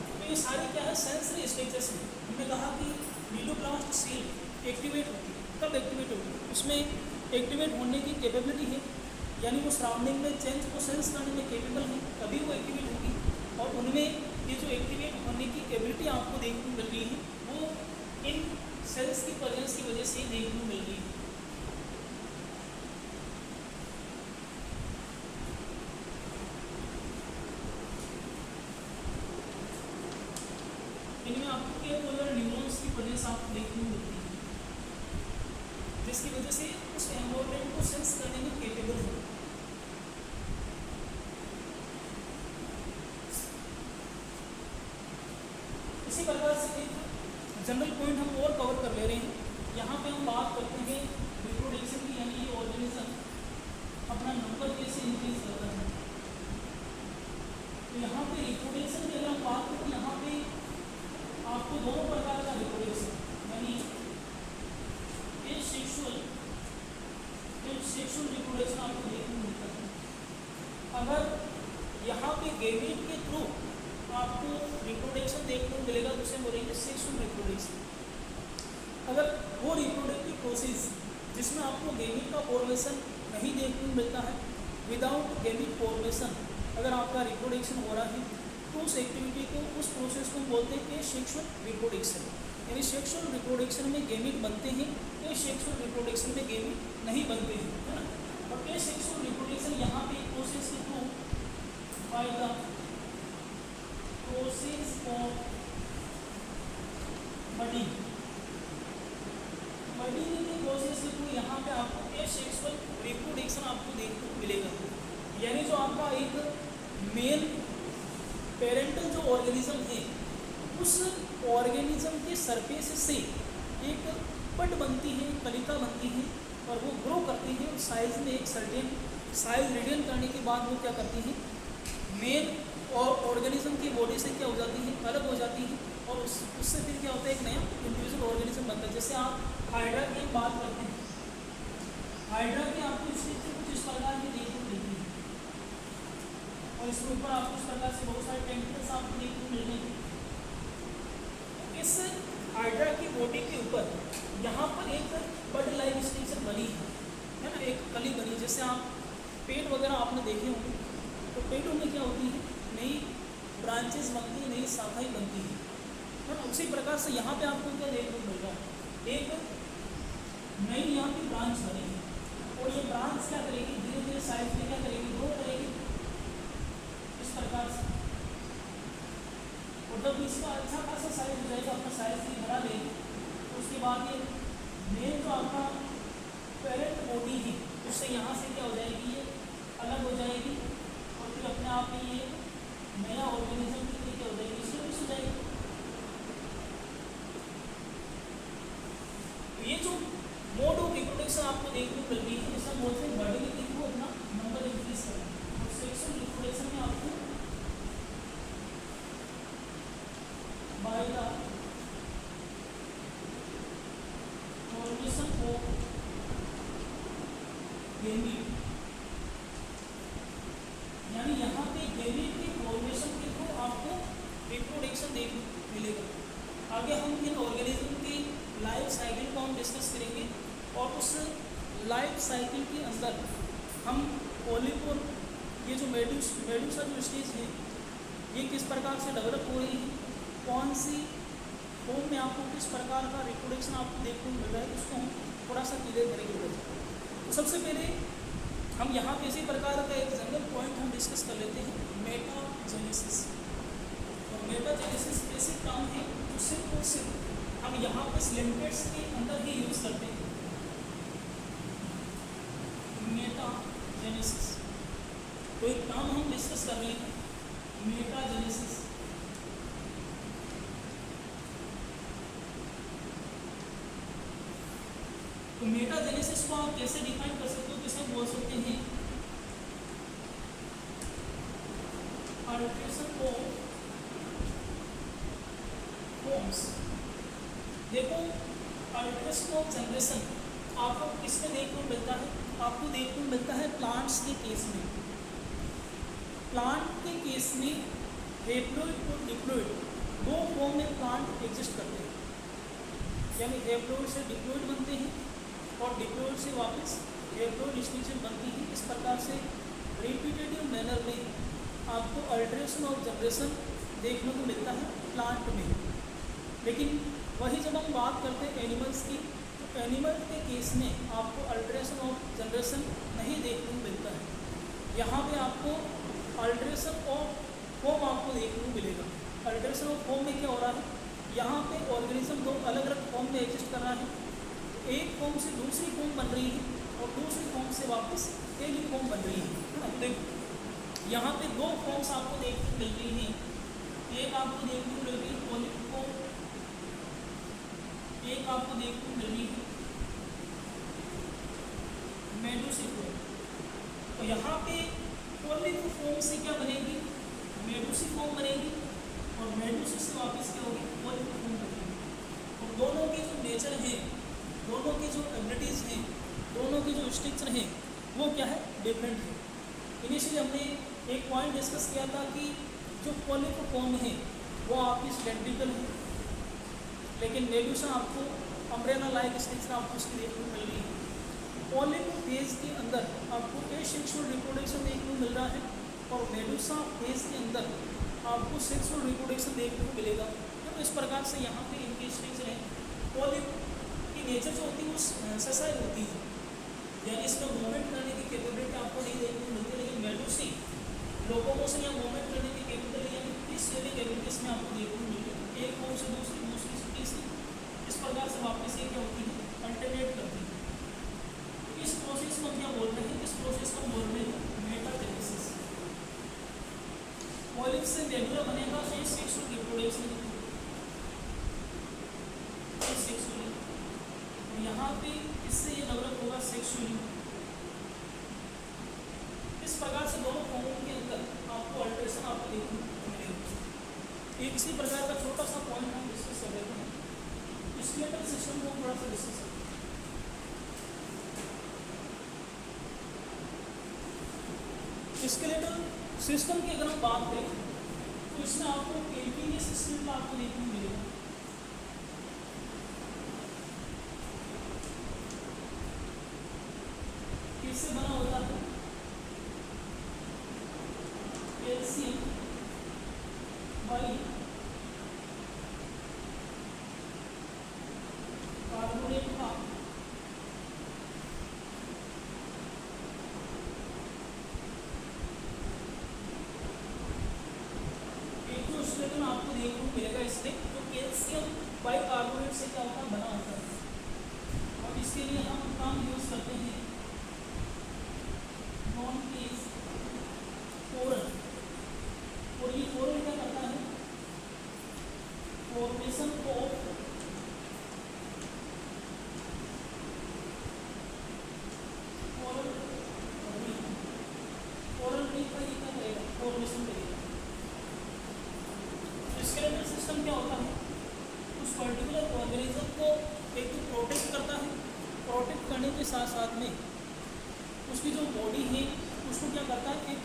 A: तो ये सारी क्या है सेंसरी स्ट्रक्चर्स में। हमने कहा कि नीटोप्लास्ट सेल एक्टिवेट होती है, कब एक्टिवेट होती है? उसमें एक्टिवेट होने की कैपेबिलिटी है, यानी वो सराउंडिंग में चेंज को सेंस करने में कैपेबल है, तभी वो एक्टिवेट होगी। और उनमें ये जो एक्टिवेट होने की एबिलिटी आपको देखने को मिल रही है वो इन सेल्स की प्रेजेंस की वजह से ही देखने को मिल रही है। इनमें आपको क्या न्यूरॉन्स की प्रेजेंस आपको देखने को मिलती है, जिसकी वजह से उस एनवायरनमेंट को सेंस करने में कैपेबल है। इसी प्रकार से एक जनरल पॉइंट हम और कवर कर ले रहे हैं। यहाँ पे हम बात करते हैं रिप्रोडक्शन की, यानी ये ऑर्गेनिज्म अपना नंबर कैसे इंक्रीज करता है। तो यहाँ पे रिप्रोडक्शन की अगर हम बात करें, यहाँ पे आपको दोनों प्रकार का रिप्रोडक्शन यानी सेक्सुअल रिप्रोडक्शन आपको देखने को मिलता है। अगर यहाँ पे गेमेट के थ्रू आपको रिप्रोडक्शन देखने को मिलेगा तो उसे बोलेंगे सेक्सुअल रिप्रोडक्शन। अगर वो रिप्रोडक्टिव प्रोसेस जिसमें आपको गेमेट का फॉर्मेशन नहीं देखने को मिलता है, विदाउट गेमेट फॉर्मेशन अगर आपका रिप्रोडक्शन हो रहा है, तो उस एक्टिविटी को, उस प्रोसेस को बोलते हैं सेक्सुअल रिप्रोडक्शन। यानी सेक्सुअल रिप्रोडक्शन में गेमेट बनते हैं, तो सेक्सुअल रिप्रोडक्शन में गेमेट नहीं बनते हैं, है ना। और ये सेक्सुअल रिप्रोडक्शन यहाँ पे प्रोसेस के through by the process of budding के प्रोसेस के थ्रू यहाँ पे आपको ये सेक्सुअल रिप्रोडक्शन आपको देखने को मिलेगा। यानी जो आपका एक मेल पेरेंटल जो ऑर्गेनिज्म है, उस ऑर्गेनिज्म के सरफेस से एक पट बनती है, कलिका बनती है, और वो ग्रो करती है। साइज में एक सर्टेन साइज रिटेन करने के बाद वो क्या करती है, मेल और ऑर्गेनिज्म की बॉडी से क्या हो जाती है, अलग हो जाती है, और उससे फिर क्या होता है, एक नया इंडिविजुअल ऑर्गेनिज्म बनता है। जैसे आप हाइड्रा की बात करते हैं, हाइड्रा की आपको स्ट्रक्चर कुछ इस प्रकार की देखने को मिलती है। और इसके ऊपर आपको इस प्रकार से बहुत सारे टेंटिकल्स आपको देखने को मिलेंगे। इस हाइड्रा की बॉडी के ऊपर यहाँ पर एक बड लाइक स्ट्रक्चर बनी है ना, एक कली बनी, जैसे आप पेड़ वगैरह आपने देखे होंगे, तो पेड़ों में क्या होती है, नई ब्रांचेस बनती है, नई शाखाएं बनती है ना। उसी प्रकार से यहाँ पे आपको क्या देखने को मिल रहा है, एक नई यहाँ की ब्रांच बनेगी, और ये ब्रांच क्या करेगी, धीरे धीरे साइज में क्या करेगी, ग्रो करेगी इस प्रकार से। और जब इसका अच्छा खासा साइज हो जाएगा, अपना साइज भी बढ़ा लेगी, तो उसके बाद ये मेन जो आपका पेरेंट बॉडी है उससे यहाँ से क्या हो जाएगी, ये अलग हो जाएगी, और फिर अपने आप में ये नया ऑर्गेनिज्म की तरह क्या हो जाएगी, स्टेब्लिश हो जाएगी। तो ये जो मोड ऑफ रिप्रोडक्शन आपको देखने को मिल रही है, जैसे हम बोलते हैं बॉडी को अपना नंबर इंक्रीज करना, और सेक्सुअल रिप्रोडक्शन में आपको by the formation of gamete, यानी यहाँ पे गैमीट की फॉर्मेशन के थ्रू आपको रिप्रोडक्शन देखने को मिलेगा। आगे हम इन ऑर्गेनिज्म की लाइफ साइकिल को हम डिस्कस करेंगे, और उस लाइफ साइकिल के अंदर हम पॉलिप और ये जो मेडूसा जो स्टेज है, ये किस प्रकार से डेवलप हो रही है, कौन सी फॉर्म में आपको किस प्रकार का रिप्रोडक्शन आपको देखने को मिल रहा है, उसको हम थोड़ा सा क्लियर करेंगे। तो सबसे पहले हम यहाँ पे इसी प्रकार का एक जनरल पॉइंट हम डिस्कस कर लेते हैं, मेटाजेनेसिस। और मेटाजेनेसिस ऐसे काम है जो सिर्फ और सिर्फ हम यहाँ पे सिलेंटेट्स के अंदर ही यूज़ करते हैं। मेटाजेनेसिस तो एक काम हम डिस्कस कर रहे हैं, मेटाजेनेसिस। तो मेटाजेनेसिस को आप कैसे डिफाइन कर सकते हो, किसे बोल सकते हैं, अल्टरेशन ऑफ फॉर्म्स। देखो अल्टरेशन ऑफ जनरेशन आपको किसमें देखने को मिलता है, आपको देखने को मिलता है प्लांट्स के केस में। प्लांट के केस में हैप्लॉइड और डिप्लॉइड दो फॉर्म में प्लांट एग्जिस्ट करते हैं, यानी हैप्लॉइड से डिप्लॉइड बनते हैं और डिप्लॉइड से वापस हैप्लॉइड स्ट्रक्चर बनती है। इस प्रकार से रिपीटेटिव मैनर में आपको अल्टरेशन ऑफ जनरेशन देखने को मिलता है प्लांट में। लेकिन वही जब हम बात करते हैं एनिमल्स की, तो एनिमल के केस में आपको अल्टरेशन ऑफ जनरेशन नहीं देखने को मिलता है। यहाँ पे आपको अल्टरेशन ऑफ फॉर्म आपको देखने को मिलेगा। अल्टरेशन ऑफ फॉर्म में क्या हो रहा है, यहाँ पे ऑर्गेनिज्म दो अलग अलग फॉर्म में एग्जिस्ट कर रहा है, एक फॉर्म से दूसरी फॉर्म बन रही है और दूसरी फॉर्म से वापस एक ही फॉर्म बन रही है। देखो यहाँ पे दो फॉर्म्स आपको देखने को मिल रही हैं, एक आपको देखने को मिल रही है पॉलिप फॉर्म, एक आपको देखने को मिल रही है मेडूसी फॉर्म। तो यहाँ पे पॉलिप फॉर्म से क्या बनेगी, मेडूसी फॉर्म बनेगी, और मेडूसी से वापस क्या होगी, पॉलिप फॉर्म बनेगी। और दोनों के जो नेचर है, दोनों की जो एबिलिटीज़ हैं, दोनों की जो स्ट्रक्चर हैं, वो क्या है, डिफरेंट है। इनिशियली हमने एक पॉइंट डिस्कस किया था कि जो पॉलिप फॉर्म है वो आपकी सिलेंड्रिकल है, लेकिन मेडूसा आपको अम्ब्रेला लाइक स्ट्रक्चर आपको उसकी देखने को मिल रही है। पॉलिप फेज के अंदर आपको एसेक्सुअल रिप्रोडक्शन देखने को मिल रहा है, और मेडूसा फेज के अंदर आपको सेक्सुअल रिप्रोडक्शन देखने को मिलेगा। तो इस प्रकार से यहाँ पे इनकी स्ट्रक्चर है। पॉलिप नेचर जो होती है वो ससाइल होती है, यानी इसमें मूवमेंट करने की कैपेबिलिटी आपको नहीं देखने को मिलती, लेकिन मेडूसी लोकोमोशन या मूवमेंट करने की कैपेबिलिटी यानी किस एबिलिटी इसमें आपको देखने को मिलती है, एक फॉर्म से दूसरी, दूसरी से तीसरी, इस प्रकार से वापस ये क्या होती है, अल्टरनेट करती है। इस प्रोसेस को क्या बोल रहे हैं, इस प्रोसेस को बोल रहे हैं मेटाजेनेसिस। पॉलिप से मेडुला बनेगा सेक्सुअल रिप्रोडक्शन, यहाँ पे इससे ये डेवलप होगा सेक्सुअली। इस प्रकार से दोनों फॉर्मों के अंदर आपको अल्टरेशन आपको देखने को मिलेगा। एक इसी प्रकार का छोटा सा पॉइंट हम डिस्कस कर लेते हैं, स्केलेटल सिस्टम को थोड़ा सा डिस्कस करते हैं। स्केलेटल सिस्टम की अगर हम बात करें तो इसमें आपको केपीके सिस्टम का आपको देखने को मिलेगा। किससे बना होता है? कैल्शियम बाई कार्बोनेट का तो आपको देखने को मिलेगा इसमें तो कैल्शियम बाई कार्बोनेट से क्या होता है? बना होता है। और इसके लिए हम टर्म यूज करते हैं नॉन केस कोरल। और ये कोरल क्या करता है? फॉर्मेशन ऑफ कोरल रीफ का ये क्या करेगा? फॉर्मेशन करेगा। स्केलेटल सिस्टम क्या होता है? उस पर्टिकुलर ऑर्गेनिज्म को एक तो प्रोटेक्ट करता है, प्रोटेक्ट करने के साथ साथ में उसकी जो बॉडी है उसको क्या करता है? एक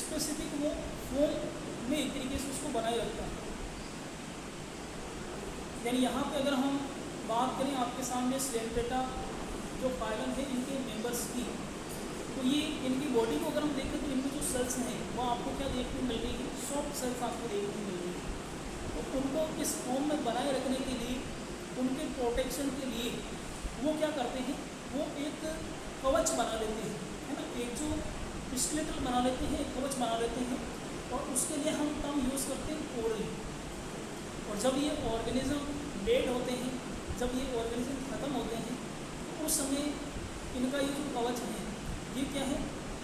A: स्पेसिफिक वो फॉर्म में एक तरीके से उसको बनाए रखता है। यानी यहाँ पे अगर हम बात करें आपके सामने स्लेंटेटा जो फाइलम है इनके मेंबर्स की, तो ये इनकी बॉडी को अगर हम देखें तो इनमें जो सेल्स हैं वो आपको क्या देखने को मिल रही है? सॉफ्ट सेल्स आपको देखने को मिल रही है। तो उनको इस फॉर्म में बनाए रखने के लिए, उनके प्रोटेक्शन के लिए वो क्या करते हैं? वो एक कवच बना लेते हैं, है ना? एक जो स्केलेटल बना लेते हैं, एक कवच बना लेते हैं। और उसके लिए हम टर्म यूज़ करते हैं कोरल। और जब ये ऑर्गेनिज्म डेड होते हैं, जब ये ऑर्गेनिज्म ख़त्म होते हैं, तो उस समय इनका ये जो कवच है ये क्या है?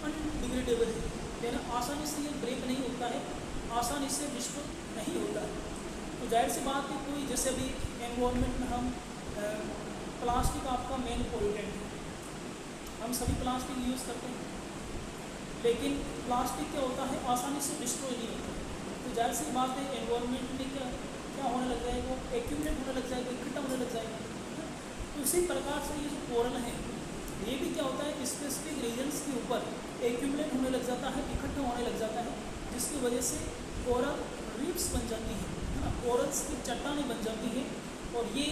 A: अनडिग्रेडेबल है, यानी आसानी से ये ब्रेक नहीं होता है, आसानी से डिस्ट्रॉय नहीं होता है। तो जाहिर सी बात है कोई जैसे अभी एनवायरनमेंट में हम प्लास्टिक आपका मेन पोल्यूटेंट है, हम सभी प्लास्टिक यूज़ करते हैं, लेकिन प्लास्टिक क्या होता है? आसानी से डिस्ट्रॉय नहीं होता। तो जाहिर सी बात है एनवायरनमेंट में क्या क्या होने लग जाएगा? वो एक्यूमुलेट होने लग जाएगा, इकट्ठा होने लग जाएगा। तो इसी प्रकार से ये जो कोरल है ये भी क्या होता है? स्पेसिफिक रीजन्स के ऊपर एक्यूमुलेट होने लग जाता है, इकट्ठा होने लग जाता है, जिसकी वजह से कोरल रीफ्स बन जाती है ना? कोरल्स की चट्टानें बन जाती है। और ये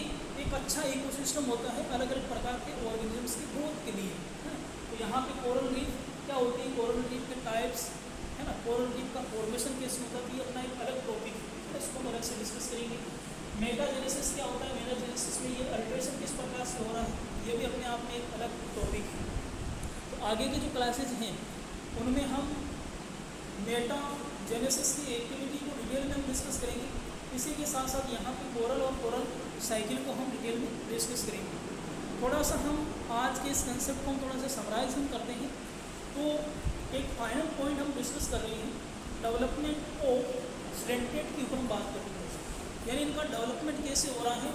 A: एक अच्छा इकोसिस्टम होता है अलग अलग प्रकार के ऑर्गेनिजम्स की ग्रोथ के लिए, है। तो यहाँ पे कोरल रीफ क्या होती है? कोरल रीफ के टाइप्स, है ना? कोरल रीफ का फॉर्मेशन कैसे होता है? ये अपना एक अलग टॉपिक है, इसको हम अलग से डिस्कस करेंगे। मेटाजेनेसिस क्या होता है? मेटाजेनेसिस में ये अल्ट्रेशन किस प्रकार से हो रहा है, ये भी अपने आप में एक अलग टॉपिक है। तो आगे के जो क्लासेज हैं उनमें हम मेटाजेनेसिस की एक्टिविटी को डिटेल में हम डिस्कस करेंगे। इसी के साथ साथ यहाँ पे कोरल और कोरल साइकिल को हम डिटेल में डिस्कस करेंगे। थोड़ा सा हम आज के इस कंसेप्ट को हम थोड़ा सा समराइज हम करते हैं। तो एक फाइनल पॉइंट हम डिस्कस कर रहे हैं, डेवलपमेंट ऑफ स्लेंटेट की ऊपर हम बात करेंगे। यानी इनका डेवलपमेंट कैसे हो रहा है,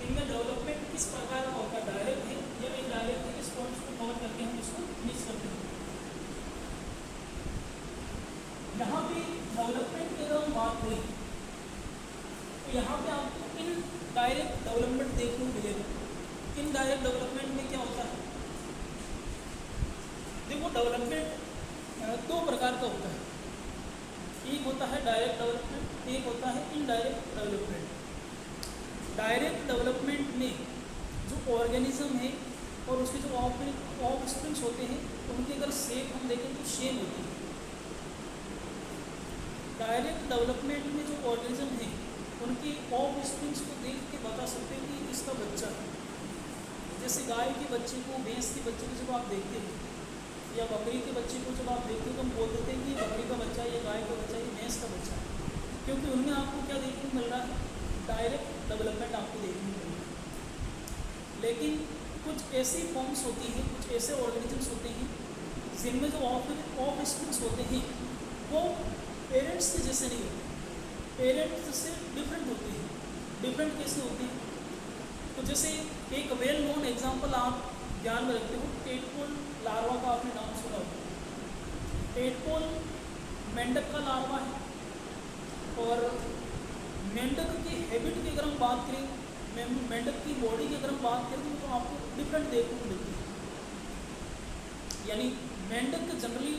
A: इनका डेवलपमेंट किस प्रकार का होता है, डायरेक्ट है या इनडायरेक्ट है, इस पॉइंट्स को कवर करके हम इसको फिनिश करते हैं। यहाँ पे डेवलपमेंट की अगर हम बात करें तो यहाँ पे आपको इनडायरेक्ट डेवलपमेंट देखने को मिलेगा। इनडायरेक्ट डेवलपमेंट में क्या होता है? देखो डेवलपमेंट दो प्रकार का होता है, एक होता है डायरेक्ट डेवलपमेंट, एक होता है इनडायरेक्ट डेवलपमेंट। डायरेक्ट डेवलपमेंट में जो ऑर्गेनिज्म है और उसके जो ऑफ स्प्रिंग्स होते हैं उनकी अगर शेप हम देखें तो सेम होती है। डायरेक्ट डेवलपमेंट में जो ऑर्गेनिज्म है उनकी ऑफ स्प्रिंग्स को देख के बता सकते हैं कि इसका बच्चा है। जैसे गाय के बच्चे को, भैंस के बच्चे को जब आप देखते हैं या बकरी के बच्चे को जब आप देखते हो तो हम बोल देते हैं कि बकरी का बच्चा, ये गाय का बच्चा, ये भैंस का बच्चा है, क्योंकि उनमें आपको क्या देखने को मिल रहा है? डायरेक्ट डेवलपमेंट आपको देखने को मिल रहा है। लेकिन कुछ ऐसी फॉर्म्स होती हैं, कुछ ऐसे ऑर्गेनिजम्स होते हैं जिनमें जो ऑफ स्प्रिंग्स होते हैं वो पेरेंट्स के जैसे नहीं होते, पेरेंट्स से डिफरेंट होते हैं। डिफरेंट कैसे होते हैं? तो जैसे एक वेल नोन एग्जांपल आप ध्यान में रखते हो, टेडपोल लार्वा का आपने नाम सुना होगा। टेडपोल मेंढक का लार्वा है, और मेंढक की हैबिट की अगर हम बात करें, मेंढक की बॉडी की अगर हम बात करें तो आपको डिफरेंट देखने को मिलती है। यानी मेंढक जनरली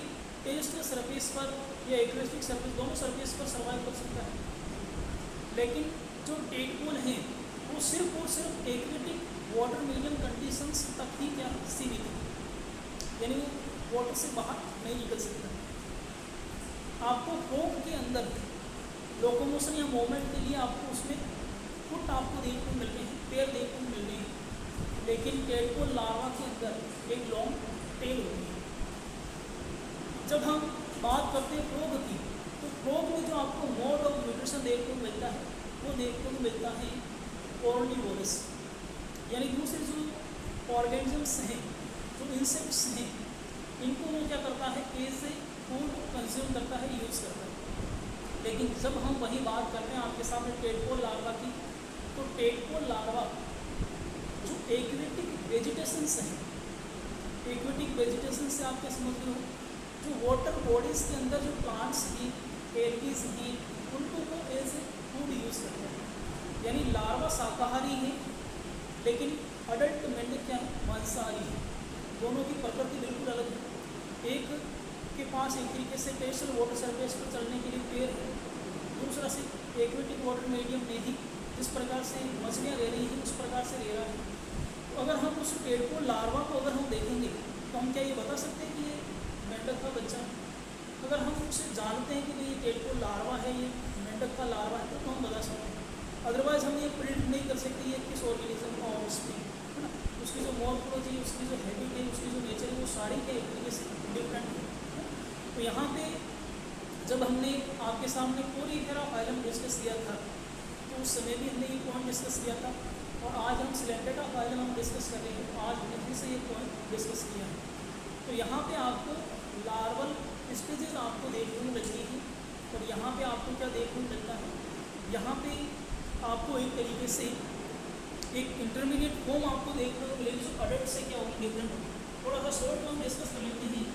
A: टेरेस्ट्रियल सरफेस पर या एक्वेस्टिक सरफेस, दोनों सरफेस पर सर्वाइव कर सकता है। लेकिन जो टेडपोल हैं वो सिर्फ और सिर्फ एक्वेटिक वाटर मीडियम कंडीशंस तक ही क्या सीमित है, यानी वो वाटर से बाहर नहीं निकल सकता। आपको फ्रॉग के अंदर लोकोमोशन या मूवमेंट के लिए आपको उसमें फुट आपको देखने को मिल रहे हैं, पैर देखने को मिल रहे हैं, लेकिन टेडपोल लार्वा के अंदर एक लॉन्ग टेल होती है। जब हम बात करते हैं फ्रॉग की, तो फ्रॉग में जो आपको मोड ऑफ न्यूट्रिशन देखने को मिलता है वो देखने को मिलता है ऑर्निवोरस, यानी दूसरे जो ऑर्गेनिजम्स हैं, जो इंसेक्ट्स हैं, इनको वो क्या करता है, एज ए फूड कंज्यूम करता है, यूज़ करता है। लेकिन जब हम वही बात करते हैं आपके सामने टेडपोल लार्वा की, तो टेडपोल लार्वा जो एक्वेटिक वेजिटेशंस हैं, एक्वेटिक वेजिटेशन से आप क्या समझ रहे हो, जो वाटर बॉडीज़ के अंदर जो प्लांट्स हैं, एल्गीज हैं, उनको वो एज ए फूड यूज़ करते हैं। यानी लार्वा शाकाहारी है, लेकिन अडल्ट मेंढक क्या है, मांसाहारी है। दोनों की प्रकृति बिल्कुल अलग है। एक के पास एक तरीके से टेरेस्ट्रियल वाटर सरफेस पर चलने के लिए पैर है, दूसरा से एक्वेटिक वाटर मीडियम में ही जिस प्रकार से मछलियाँ रह रही हैं उस प्रकार से रह रहा है। तो अगर हम उस टेडपोल लार्वा को अगर हम देखेंगे तो हम क्या ये बता सकते हैं कि ये मेंढक का बच्चा? अगर हम उसे जानते हैं कि नहीं ये टेडपोल लार्वा है, ये मेंढक का लार्वा है, तो हम बता सकते हैं। अदरवाइज हम ये प्रिडिक्ट नहीं कर सकते ये किस ऑर्गेनिज्म का ऑफस्प्रिंग है ना, उसकी जो मॉर्फोलॉजी, उसकी जो हैबिट है, उसकी जो नेचर है, वो सारी के एक तरीके से डिफरेंट है। तो यहाँ पे जब हमने आपके सामने कोरीफेरा फाइलम डिस्कस किया था, तो उस समय भी हमने ये पॉइंट डिस्कस किया था, और आज हम सिलेंडेटा फाइलम हम डिस्कस कर रहे हैं, तो आज हमने फिर से ये पॉइंट डिस्कस किया है। तो यहाँ पे आपको लार्वल स्टेजेस आपको देखने को मिलती हैं, और यहाँ पे आपको क्या देखने को मिलता है, यहाँ पे आपको एक तरीके से एक इंटरमीडिएट फॉर्म आपको देखने को मिलेगी जो अडल्ट से क्या होगी, डिफरेंट होगी। थोड़ा सा शॉर्ट में हम डिस्कस कर लेते हैं।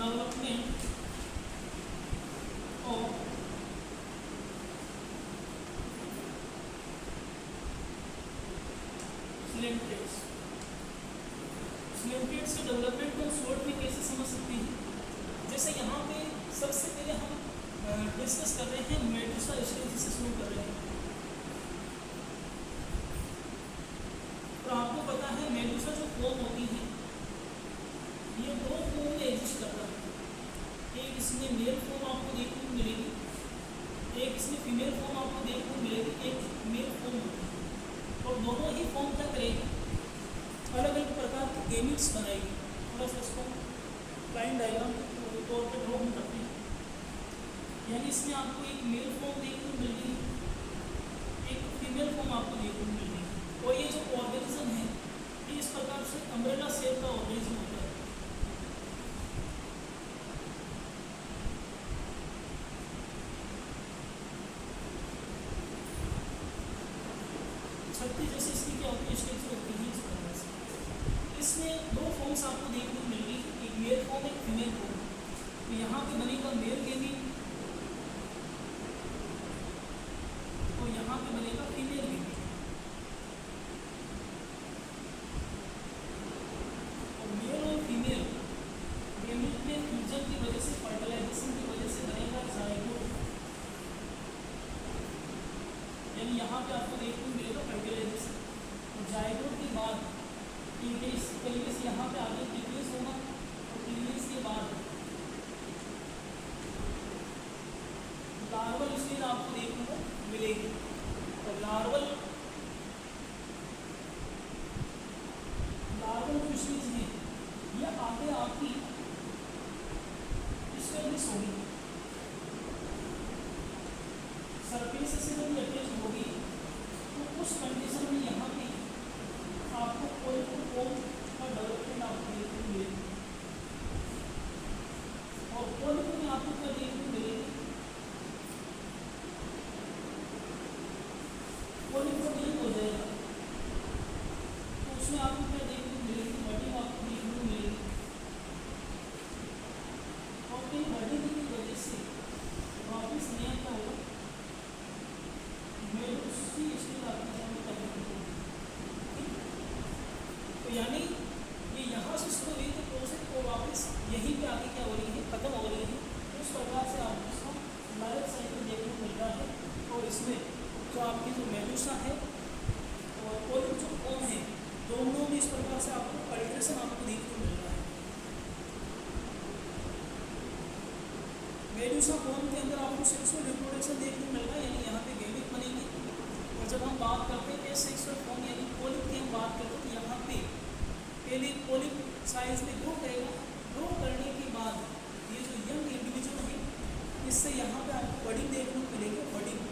A: Development of coelenterates. सिलेंट्रेट्स के डेवलपमेंट को शॉर्ट में कैसे समझ सकते हैं? जैसे यहाँ पे सबसे पहले हम डिस्कस कर रहे हैं मेडुसा स्टेज से शुरू कर रहे हैं। तो आपको पता है मेडुसा जो फॉर्म होती है ये दो फॉर्म में एग्जिस्ट करता है। एक इसमें मेल फॉर्म आपको देखने को मिलेगी, एक इसमें फीमेल फॉर्म आपको देखने को मिलेगी, एक मेल फॉर्म होती है। और दोनों ही फॉर्म क्या करेगी, अलग अलग प्रकार के गेमिट्स बनाएगी। थोड़ा सा इसको लाइन डायग्राम के तौर पर ड्रॉ हम करते हैं। यानी इसमें आपको एक मेल फॉर्म देखने को मिल रही है, एक फीमेल फॉर्म आपको देखने को मिल रही है। और ये जो ऑर्गेनिज्म है ये इस प्रकार से अम्ब्रेला शेप का ऑर्गेनिज्म होता है। छत्ती जैसे इसकी क्या होती है, स्ट्रक्चर होती है इस प्रकार से। इसमें दो फॉर्म्स आपको देखने को मिल रही है, एक मेल फॉर्म, एक फीमेल फॉर्म। तो यहाँ पे बनेगा मेल गेमिंग और यहाँ पे बनेगा फीमेल गेमिंग। और मेल और फीमेल गेमिंग में फ्यूजन की वजह से, फर्टिलाइजेशन की वजह से बनेगा जायगोट। यानी यहाँ पे आपको देखने को मिलेगा फर्टिलाइजेशन, और जायगोट के बाद इस तरीके से यहाँ पे आगे टिक्लेस होगा, और टिक्लेस के बाद लार्वल स्टेज आपको देखने को मिलेगी। और लार्वल जो स्टेज है ये आगे आपकी स्टेब्लिश होगी, सरफेस से जब अटैच होगी तो उस कंडीशन में यहाँ पे आपको कोई फॉर्म का डेवलपमेंट आपको देखने को मिलेगी। और कोई में आपको क्या देखने को मिलेगी, कोई हो जाएगा तो उसमें आपको क्या देखने को मिलेगी, बॉडी आपको देखने को मिलेगी। और फिर बॉडी की वजह से वापस नया क्या होगा, मेडुसा स्टेज आपके सामने मेडूसा है और पोलिप जो फॉर्म है, दोनों में इस प्रकार से आपको अल्ट्रेशन आपको देखने को मिल रहा है। मेडूसा फॉर्म के अंदर आपको सेक्सुअल रिप्रोडक्शन देखने को मिल रहा है, यानी यहाँ पे गैमेट बनेंगे। और जब हम बात करते हैं एसेक्सुअल फॉर्म यानी पोलिप की हम बात करते हैं, तो यहाँ पे पहले पोलिप साइज में ग्रो करेगा। ग्रो करने के बाद ये जो यंग इंडिविजुअल है, इससे यहाँ पे आपको बडिंग देखने को मिलेगी। बडिंग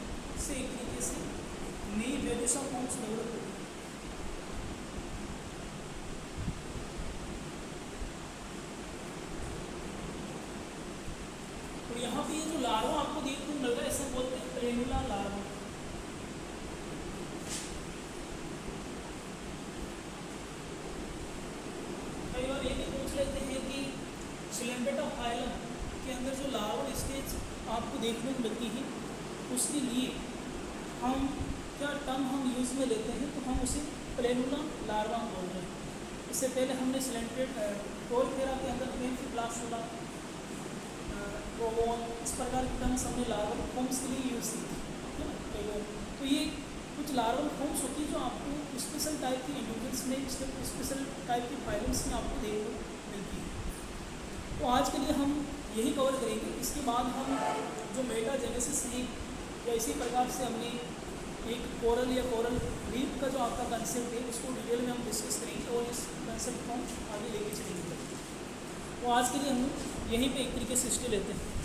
A: से एक तरीके से नई मेडूसा फॉर्म्स डेवलप होगी। और यहाँ पे ये जो लार्वा आपको देखने को मिल रहा है, इसे बोलते हैं प्लेनुला लार्वा। कई बार ये भी पूछ लेते हैं कि सिलेंडेटा फाइलम के अंदर जो लार्वल स्टेज आपको देखने को मिलती है, उसके लिए हम क्या टर्म हम यूज़ में लेते हैं, तो हम उसे प्लेनुला लार्वा बोल रहे हैं। इससे पहले हमने सिलेंडेट टोलफेरा के अंदर प्लेनफिब्लास्टुला, प्रोवोन, इस प्रकार के टर्म्स हमने लार्वल फॉर्म्स के लिए यूज़ की थी। तो ये कुछ लार्वल फॉर्म्स होती है जो आपको स्पेशल टाइप की इंडिविजुअल्स में, स्पेशल टाइप की फाइलम्स में आपको देखने को मिलती है। तो आज के लिए हम यही कवर करेंगे। इसके बाद हम जो मेटाजेनेसिस है या इसी प्रकार से हमने एक कोरल या कोरल रीफ का जो आपका कंसेप्ट है, उसको डिटेल में हम डिस्कस करेंगे और इस कंसेप्ट को हम आगे लेके चलेंगे। तो आज के लिए हम यहीं पे एक तरीके से स्टे लेते हैं।